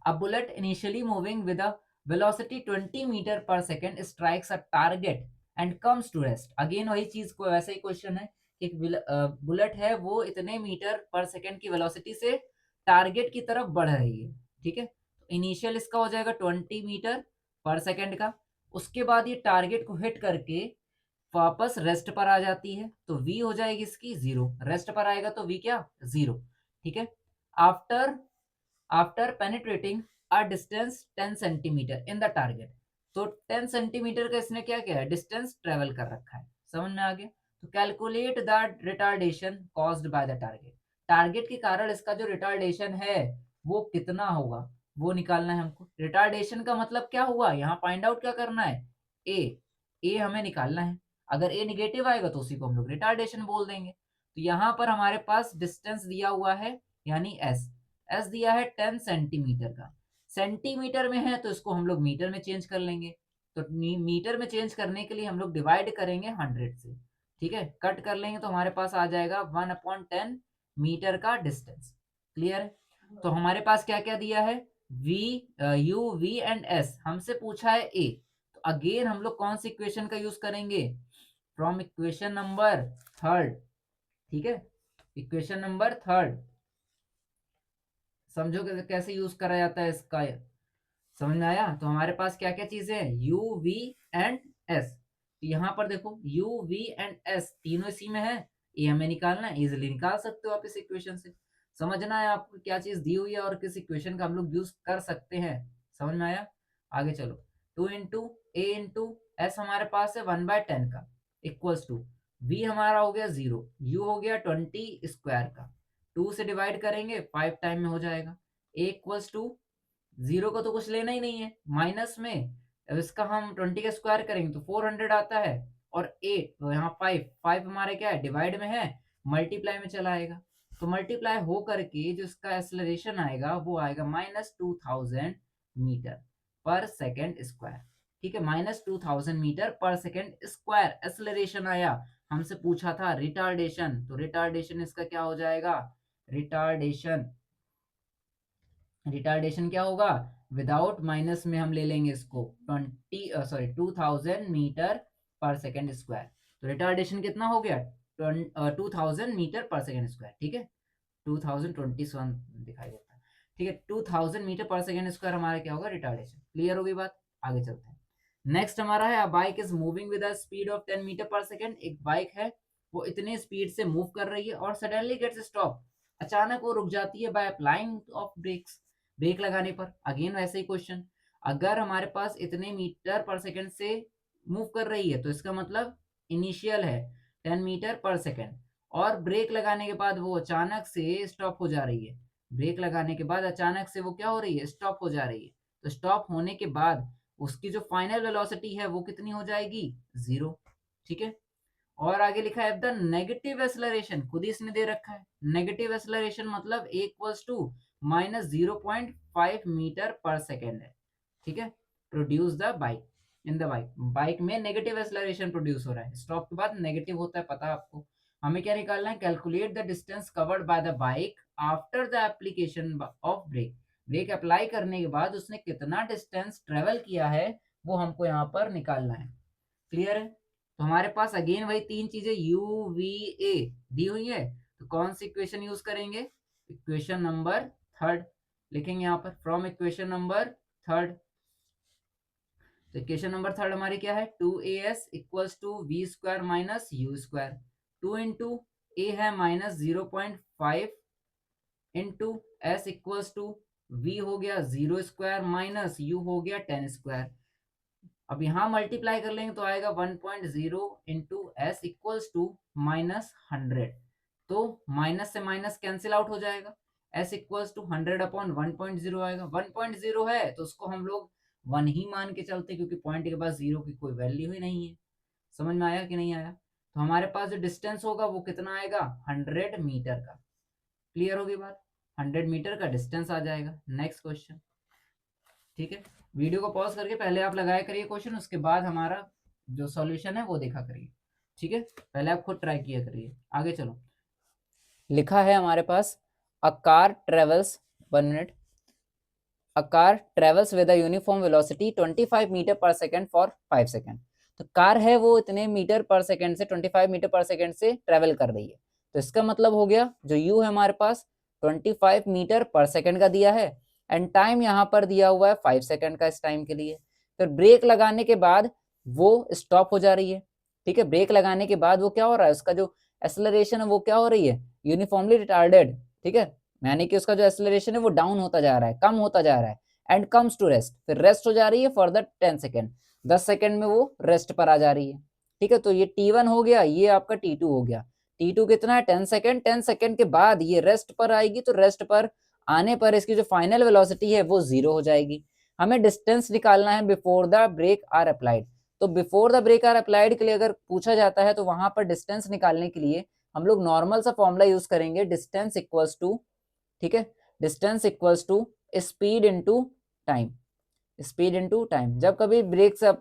A bullet initially moving with a velocity 20 metre per second strikes a target and comes to rest। Again वही चीज को, वैसे ही क्वेश्चन है कि बुलेट है वो इतने मीटर पर सेकेंड की वेलोसिटी से टारगेट की तरफ बढ़ रही है। ठीक है, इनिशियल इसका हो जाएगा 20 मीटर पर सेकेंड का। उसके बाद ये टारगेट को हिट करके वापस रेस्ट पर आ जाती है, तो v हो जाएगी इसकी 0। रेस्ट पर आएगा तो v क्या, 0। ठीक है, after after penetrating a distance 10 centimetre in the target, तो 10 सेंटीमीटर का इसने क्या किया है, डिस्टेंस ट्रेवल कर रखा है। समझ में आ गया। तो calculate the retardation caused by the target, target के कारण इसका जो रिटार्डेशन है वो कितना होगा, वो निकालना है हमको। रिटार्डेशन का मतलब क्या हुआ, यहाँ फाइंड आउट क्या करना है, ए। ए हमें निकालना है। अगर ए निगेटिव आएगा तो उसी को हम लोग रिटार्डेशन बोल देंगे। तो यहाँ पर हमारे पास डिस्टेंस दिया हुआ है, यानी एस। एस दिया है 10 सेंटीमीटर का, सेंटीमीटर में है तो इसको हम लोग मीटर में चेंज कर लेंगे। तो मीटर में चेंज करने के लिए हम लोग डिवाइड करेंगे 100 से। ठीक है, कट कर लेंगे तो हमारे पास आ जाएगा 1/10 मीटर का डिस्टेंस। क्लियर है, तो हमारे पास क्या क्या दिया है, v, u, v and s। हमसे पूछा है a, तो अगेन हम लोग कौन सी इक्वेशन का यूज करेंगे, फ्रॉम इक्वेशन नंबर थर्ड। ठीक है, इक्वेशन नंबर थर्ड समझो कैसे यूज करा जाता है इसका। समझ में आया? तो हमारे पास क्या क्या चीजें हैं, u v एंड s। यहाँ पर देखो u v एंड s तीनों इसी में है, ये हमें निकालना है, इजिली निकाल सकते हो आप इस इक्वेशन से। समझना है आपको क्या चीज दी हुई है और किस इक्वेशन का हम लोग यूज कर सकते हैं। समझ में आया? आगे चलो, 2 इंटू ए इंटू एस हमारे पास है 1/10 का, इक्वल्स टू v हमारा हो गया 0, u हो गया 20 स्क्वायर का, 2 से डिवाइड करेंगे 5 टाइम में हो जाएगा, a इक्वल्स टू 0 को तो कुछ लेना ही नहीं है, माइनस में अब इसका हम 20 का स्क्वायर करेंगे तो 400 आता है, और 8 तो यहाँ 5 हमारे क्या है, डिवाइड में है, मल्टीप्लाई में चला आएगा, तो मल्टीप्लाई हो करके जो इसका एक्सेलरेशन आएगा वो आएगा -2000 मीटर पर सेकेंड स्क्वायर। ठीक है, -2000 metre per second square acceleration आया। हमसे पूछा था रिटार्डेशन, तो रिटार्डेशन इसका क्या हो जाएगा, रिटार्डेशन रिटार्डेशन क्या होगा, विदाउट माइनस में हम ले लेंगे इसको 2000 मीटर पर सेकेंड स्क्वायर। तो रिटार्डेशन कितना हो गया, 2000 मीटर पर सेकेंड स्क्वायर। ठीक है, 2021 दिखाई देता है। ठीक है, 2000 मीटर पर सेकेंड स्क्वायर हमारा क्या होगा, रिटार्डेशन। क्लियर होगी बात? आगे चलते हैं। नेक्स्ट हमारा है, a bike is moving with a speed of 10 metre per second. एक बाइक है, वो इतने स्पीड से मूव कर रही है और सडनली गेट्स स्टॉप, अचानक वो रुक जाती है by applying of brakes, brake लगाने पर। अगेन वैसे ही क्वेश्चन, अगर हमारे पास इतने मीटर पर सेकेंड से मूव कर रही है तो इसका मतलब इनिशियल है 10 मीटर पर सेकेंड, और ब्रेक लगाने के बाद वो अचानक से स्टॉप हो जा रही है, ब्रेक लगाने के बाद अचानक से वो क्या हो रही है, स्टॉप हो जा रही है। तो स्टॉप होने के बाद उसकी जो फाइनल वेलोसिटी है वो कितनी हो जाएगी, 0। ठीक है, और आगे लिखा है द नेगेटिव एक्सेलरेशन, खुद ही इसने दे रखा है, नेगेटिव एक्सेलरेशन मतलब equals to -0.5 metre per second है। ठीक है, produce the bike, in the bike, bike में नेगेटिव एक्सेलरेशन प्रोड्यूस हो रहा है, स्टॉप के बाद नेगेटिव होता है, पता है आपको। हमें क्या निकालना है, calculate the distance covered by the bike after the application of brake, brake apply करने के बाद उसने कितना डिस्टेंस ट्रेवल किया है वो हमको यहाँ पर निकालना है। क्लियर है? तो हमारे पास अगेन वही तीन चीजें u v a दी हुई है, तो कौन सी इक्वेशन यूज करेंगे, इक्वेशन नंबर थर्ड लिखेंगे यहाँ पर, फ्रॉम इक्वेशन नंबर थर्ड। तो इक्वेशन नंबर थर्ड हमारी क्या है, 2as equals to v square minus u square, 2 into a है -0.5 into s equals to v हो गया 0 स्क्वायर माइनस यू हो गया 10 स्क्वायर। अब यहाँ मल्टीप्लाई कर लेंगे तो आएगा 1.0 इंटू एस इक्वल्स टू -100, तो माइनस से माइनस कैंसिल आउट हो जाएगा, एस इक्वल्स टू 100/1.0 आएगा। 1.0 है तो उसको हम लोग 1 ही मान के चलते, क्योंकि पॉइंट के बाद 0 की कोई वैल्यू ही नहीं है। समझ में आया कि नहीं आया? तो हमारे पास जो डिस्टेंस होगा वो कितना आएगा, 100 मीटर का। क्लियर होगी बात? 100 मीटर का डिस्टेंस आ जाएगा। Next question. ठीक है, वीडियो को पॉज करके पहले आप लगाया करिए क्वेश्चन, उसके बाद हमारा जो सॉल्यूशन है वो देखा करिए। ठीक है, पहले आप खुद ट्राई किया करिए। आगे चलो, लिखा है हमारे पास, a car travels 1 minute, a car travels with a uniform velocity 25 metre per second for 5 second. तो कार है वो इतने मीटर पर सेकेंड से 25 मीटर पर सेकेंड से ट्रेवल कर रही है, तो इसका मतलब हो गया जो यू है हमारे पास 25 मीटर पर सेकेंड का दिया है, एंड टाइम यहाँ पर दिया हुआ है 5 सेकेंड का इस टाइम के लिए। फिर ब्रेक लगाने के बाद वो स्टॉप हो जा रही है। ठीक है, ब्रेक लगाने के बाद वो क्या हो रहा है, उसका जो एक्सेलरेशन है वो क्या हो रही है, यूनिफॉर्मली रिटार्डेड। ठीक है, यानी कि उसका जो एक्सेलरेशन है वो डाउन होता जा रहा है, कम होता जा रहा है, एंड कम्स टू रेस्ट, फिर रेस्ट हो जा रही है फॉर द 10 सेकेंड, 10 सेकेंड में वो रेस्ट पर आ जा रही है। ठीक है, तो ये T1 हो गया, ये आपका T2 हो गया। T2 कितना है, 10 सेकेंड, 10 सेकेंड के बाद ये रेस्ट पर आएगी, तो रेस्ट पर आने पर इसकी जो फाइनल वेलोसिटी है वो 0 हो जाएगी। हमें डिस्टेंस निकालना है before the brake are applied. तो before the brake are applied के लिए अगर पूछा जाता है तो वहां पर डिस्टेंस निकालने के लिए हम लोग नॉर्मल सा फॉर्मूला यूज करेंगे, डिस्टेंस इक्वल्स टू, ठीक है, distance equals to speed into time, speed into time. जब कभी ब्रेक से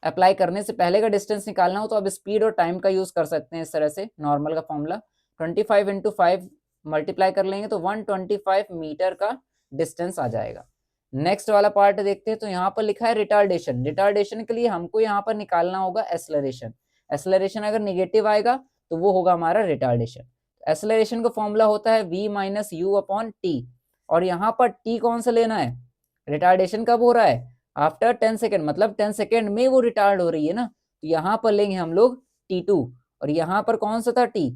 अप्लाई करने से पहले का डिस्टेंस निकालना हो तो अब स्पीड और टाइम का यूज कर सकते हैं इस तरह से, नॉर्मल का फॉर्मूला 25 इंटू 5 मल्टीप्लाई कर लेंगे तो 125 मीटर का डिस्टेंस आ जाएगा। नेक्स्ट वाला पार्ट देखते हैं, तो यहाँ पर लिखा है रिटार्डेशन, रिटार्डेशन के लिए हमको यहाँ पर निकालना होगा एक्सेलरेशन, एक्सेलरेशन अगर निगेटिव आएगा तो वो होगा हमारा रिटार्डेशन। एक्सेलरेशन का फॉर्मूला होता है v minus u upon t, और यहाँ पर टी कौन सा लेना है, रिटार्डेशन कब हो रहा है? आफ्टर 10 सेकेंड, मतलब 10 सेकेंड में वो रिटार्ड हो रही है ना। तो यहाँ पर लेंगे हम लोग t2 और यहाँ पर कौन सा था t,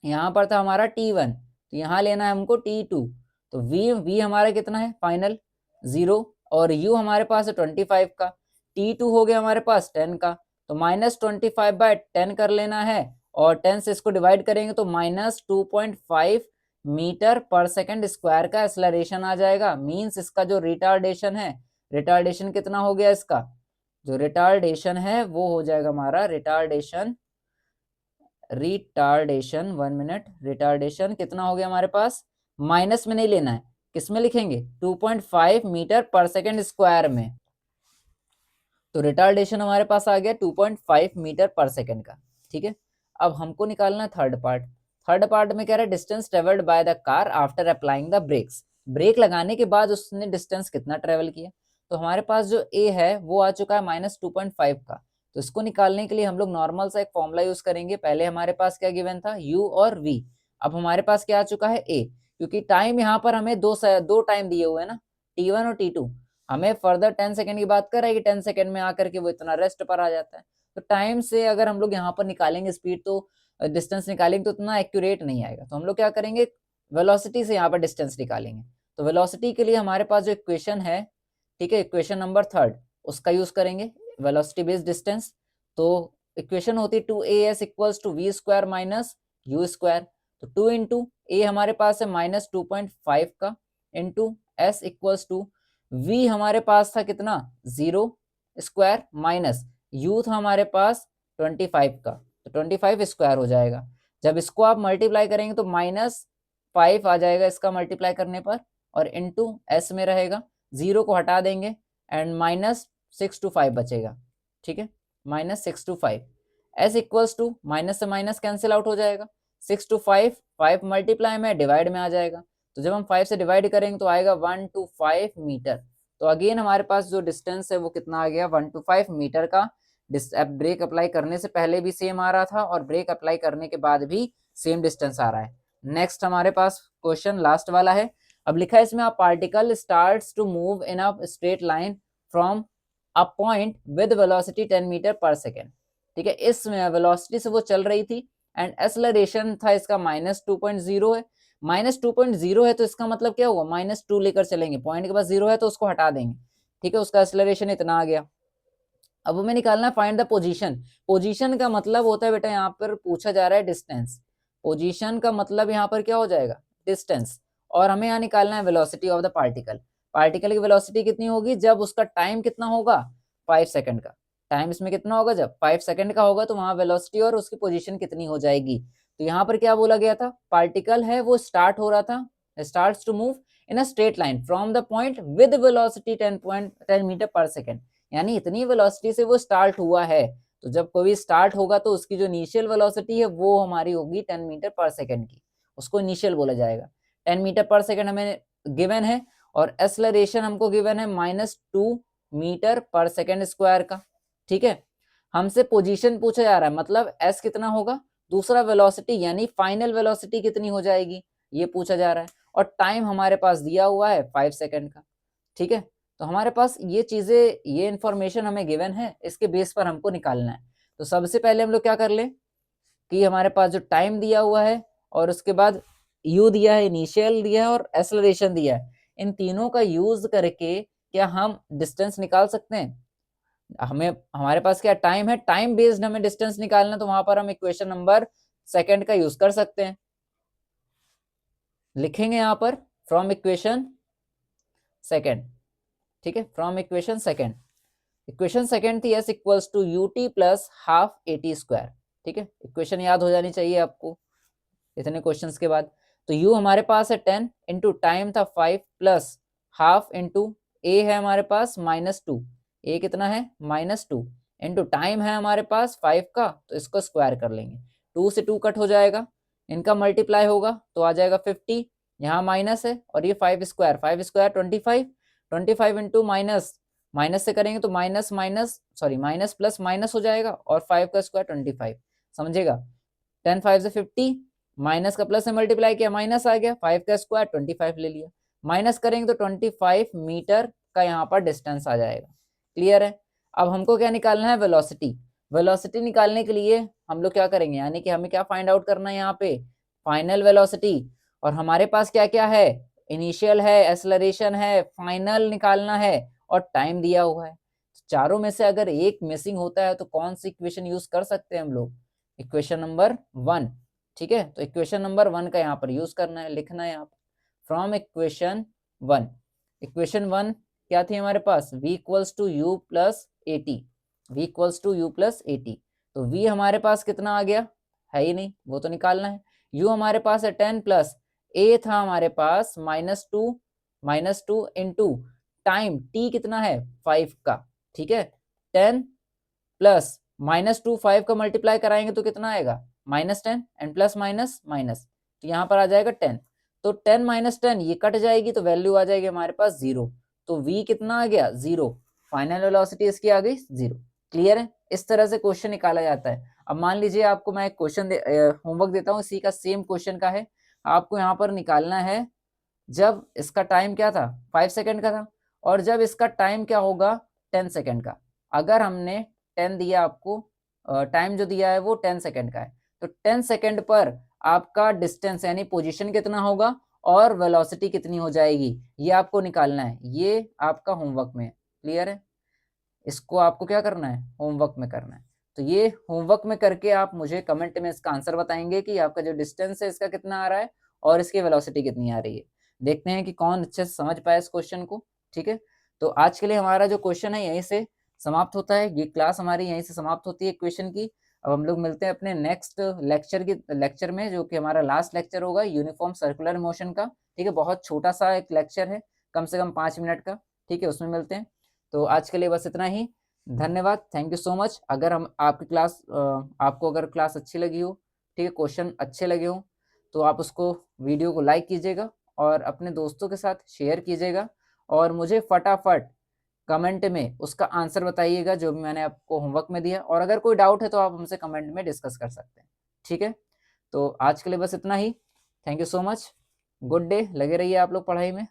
यहाँ पर था हमारा t1, तो यहाँ लेना है हमको t2। तो v हमारा कितना है फाइनल 0 और u हमारे पास है 25 का, t2 हो गया हमारे पास 10 का, तो -25/10 कर लेना है और 10 से इसको डिवाइड करेंगे तो -2.5 मीटर पर सेकंड स्क्वायर का एक्सेलरेशन आ जाएगा। मींस इसका जो रिटार्डेशन है, रिटार्डेशन कितना हो गया इसका, जो रिटार्डेशन है वो हो जाएगा हमारा रिटार्डेशन 1 मिनट, रिटार्डेशन कितना हो गया हमारे पास, माइनस में नहीं लेना है, किस में लिखेंगे 2.5 मीटर पर सेकंड स्क्वायर में। तो रिटार्डेशन हमारे पास आ गया 2.5 मीटर पर सेकंड का। ठीक है, अब हमको निकालना है थर्ड पार्ट। थर्ड पार्ट में कह रहा है distance travelled by the car after applying the brakes. Brake लगाने के बाद उसने डिस्टेंस कितना ट्रेवल किया। तो हमारे पास जो ए है वो आ चुका है -2.5 का। तो इसको निकालने के लिए हम लोग नॉर्मल सा एक फॉर्मूला यूज करेंगे। पहले हमारे पास क्या गिवन था, u और v। अब हमारे पास क्या आ चुका है a, क्योंकि टाइम यहाँ पर हमें दो टाइम दिए हुए हैं ना, t1 और t2। हमें फर्दर 10 सेकंड की बात कर रहा है कि 10 सेकंड में आकर के वो इतना रेस्ट पर आ जाता है। तो टाइम से अगर हम लोग यहाँ पर निकालेंगे स्पीड, तो डिस्टेंस निकालेंगे तो उतना एक्यूरेट नहीं आएगा। तो हम लोग क्या करेंगे, वेलोसिटी से यहाँ पर डिस्टेंस निकालेंगे। तो वेलोसिटी के लिए हमारे पास जो इक्वेशन है, ठीक है, इक्वेशन नंबर 3 उसका यूज करेंगे, वेलोसिटी बेस्ड डिस्टेंस। तो इक्वेशन होती है 2as equals to v square minus u square. तो 2 इंटू ए हमारे पास है -2.5 का, into s equals to v हमारे पास था कितना 0 स्क्वायर माइनस u था हमारे पास 25 का, तो 25 स्क्वायर हो जाएगा। जब इसको आप मल्टीप्लाई करेंगे तो -5 आ जाएगा इसका मल्टीप्लाई करने पर, और इंटू s में रहेगा, 0 को हटा देंगे एंड -6 to 5 बचेगा। ठीक है, -6 to 5, s equals to minus से माइनस कैंसिल आउट हो जाएगा, 6 to 5, 5 मल्टीप्लाई में डिवाइड में आ जाएगा। तो जब हम 5 से डिवाइड करेंगे तो आएगा 1 to 5 मीटर। तो अगेन हमारे पास जो डिस्टेंस है वो कितना आ गया 1 to 5 मीटर का। ब्रेक अप्लाई करने से पहले भी सेम आ रहा था और ब्रेक अप्लाई करने के बाद भी सेम डिस्टेंस आ रहा है। नेक्स्ट हमारे पास क्वेश्चन लास्ट वाला है। अब लिखा है इसमें, a particle starts to move in a straight line from a point with velocity 10 metre per second. ठीक है, इसमें वेलोसिटी से वो चल रही थी एंड एक्सेलरेशन था इसका -2.0 है। -2.0 है तो इसका मतलब क्या होगा, -2 लेकर चलेंगे, पॉइंट के पास 0 है तो उसको हटा देंगे। ठीक है, उसका एक्सेलरेशन इतना आ गया। अब हमें निकालना है फाइंड द पोजीशन। पोजीशन का मतलब होता है बेटा, यहाँ पर पूछा जा रहा है डिस्टेंस। पोजीशन का मतलब यहाँ पर क्या हो जाएगा, डिस्टेंस। और हमें यहाँ निकालना है velocity of the particle. Particle की वेलोसिटी कितनी होगी, जब उसका टाइम कितना होगा 5 सेकंड का। टाइम इसमें कितना होगा, जब 5 सेकंड का होगा तो वहां वेलोसिटी और उसकी पोजीशन कितनी हो जाएगी। तो यहाँ पर क्या बोला गया था, पार्टिकल है वो स्टार्ट हो रहा था, starts to move in a straight line from the point with velocity 10 metre per second. यानी इतनी वेलोसिटी से वो स्टार्ट हुआ है। तो जब कोई स्टार्ट होगा तो उसकी जो इनिशियल वेलोसिटी है वो हमारी होगी 10 मीटर पर सेकंड की, उसको इनिशियल बोला जाएगा। 10 मीटर पर सेकंड हमें गिवन है और एक्सेलरेशन हमको गिवन है -2 मीटर पर सेकंड स्क्वायर का। ठीक है, हमसे पोजीशन पूछा जा रहा है, मतलब एस कितना होगा, दूसरा वेलोसिटी यानी फाइनल वेलोसिटी कितनी हो जाएगी ये पूछा जा रहा है, और टाइम हमारे पास दिया हुआ है 5 सेकंड का। ठीक है, तो हमारे पास ये चीजें, ये इंफॉर्मेशन हमें गिवन है, इसके बेस पर हमको निकालना है। तो सबसे पहले हम लोग क्या कर लें कि हमारे पास जो टाइम दिया हुआ है और उसके बाद यू दिया है, इनिशियल दिया है और एक्सेलरेशन दिया है, इन तीनों का यूज करके क्या हम डिस्टेंस निकाल सकते हैं। हमें, हमारे पास क्या टाइम है, टाइम बेस्ड हमें डिस्टेंस निकालना, तो वहां पर हम इक्वेशन नंबर सेकंड का यूज कर सकते हैं। लिखेंगे यहां पर फ्रॉम इक्वेशन सेकंड। ठीक है, from equation second, equation second थी s equals to ut plus half at square. ठीक है, इक्वेशन याद हो जानी चाहिए आपको इतने क्वेश्चंस के बाद। तो u हमारे पास है 10 इंटू टाइम था 5 प्लस हाफ इंटू a है हमारे पास -2, a कितना है -2 इंटू टाइम है हमारे पास 5 का, तो इसको स्क्वायर कर लेंगे, 2 से 2 कट हो जाएगा, इनका मल्टीप्लाई होगा तो आ जाएगा 50, यहाँ माइनस है और ये 5 स्क्वायर 25, 25 इंटू माइनस, माइनस से करेंगे तो माइनस प्लस माइनस हो जाएगा और 5 का स्क्वायर 25, समझेगा। 10 5 से 50, माइनस का प्लस से मल्टीप्लाई किया माइनस आ गया, 5 का स्क्वायर 25 ले लिया। माइनस करेंगे तो 25 मीटर का यहाँ पर डिस्टेंस आ जाएगा। क्लियर है? अब हमको क्या निकालना है? वेलोसिटी। वेलोसिटी निकालने के लिए हम लोग क्या करेंगे, यानी कि हमें क्या फाइंड आउट करना है यहाँ पे? Final velocity. और हमारे पास क्या क्या है? इनिशियल है, एक्सेलरेशन है, फाइनल निकालना है और टाइम दिया हुआ है। चारों में से अगर एक मिसिंग होता है तो कौन सी इक्वेशन यूज कर सकते हैं हम लोग? Equation number 1। ठीक है, तो इक्वेशन नंबर 1 का यहाँ पर यूज करना है, लिखना है यहाँ पर फ्रॉम इक्वेशन 1। इक्वेशन 1 क्या थी हमारे पास? v equals to u plus a t. V equals to u plus a t. तो v हमारे पास कितना आ गया? है ही नहीं, वो तो निकालना है। u हमारे पास है 10 प्लस a था हमारे पास -2 इंटू टाइम t कितना है? 5 का। ठीक है, 10 प्लस -2 5 का मल्टीप्लाई कराएंगे तो कितना आएगा? -10 एंड प्लस माइनस माइनस, तो यहाँ पर आ जाएगा 10। तो 10 माइनस 10 ये कट जाएगी तो वैल्यू आ जाएगी हमारे पास 0। तो v कितना आ गया? 0। फाइनल वेलोसिटी इसकी आ गई 0। क्लियर है? इस तरह से क्वेश्चन निकाला जाता है। अब मान लीजिए आपको मैं एक क्वेश्चन होमवर्क देता हूँ, इसी का सेम क्वेश्चन का है। आपको यहाँ पर निकालना है जब इसका टाइम क्या था? 5 सेकंड का था, और जब इसका टाइम क्या होगा? 10 सेकंड का। अगर हमने 10 दिया आपको, टाइम जो दिया है वो 10 सेकंड का है, तो 10 सेकंड पर आपका डिस्टेंस यानी पोजीशन कितना होगा और वेलोसिटी कितनी हो जाएगी, ये आपको निकालना है। ये आपका होमवर्क में है। क्लियर है? इसको आपको क्या करना है? होमवर्क में करना है। तो ये होमवर्क में करके आप मुझे कमेंट में इसका आंसर बताएंगे कि आपका जो डिस्टेंस है इसका कितना आ रहा है और इसकी वेलोसिटी कितनी आ रही है। देखते हैं कि कौन अच्छे से समझ पाए इस क्वेश्चन को। ठीक है, तो आज के लिए हमारा जो क्वेश्चन है यहीं से समाप्त होता है। ये क्लास हमारी यहीं से समाप्त होती है क्वेश्चन की। अब हम लोग मिलते हैं अपने नेक्स्ट लेक्चर में, जो कि हमारा लास्ट लेक्चर होगा यूनिफॉर्म सर्कुलर मोशन का। ठीक है, बहुत छोटा सा एक लेक्चर है, कम से कम 5 मिनट का। ठीक है, उसमें मिलते हैं। तो आज के लिए बस इतना ही। धन्यवाद, थैंक यू सो मच। अगर हम आपकी क्लास आपको अगर क्लास अच्छी लगी हो, ठीक है, क्वेश्चन अच्छे लगे हो, तो आप उसको वीडियो को लाइक कीजिएगा और अपने दोस्तों के साथ शेयर कीजिएगा, और मुझे फटाफट कमेंट में उसका आंसर बताइएगा जो भी मैंने आपको होमवर्क में दिया। और अगर कोई डाउट है तो आप हमसे कमेंट में डिस्कस कर सकते हैं। ठीक है, तो आज के लिए बस इतना ही। Thank you so much, good day. लगे रहिए आप लोग पढ़ाई में।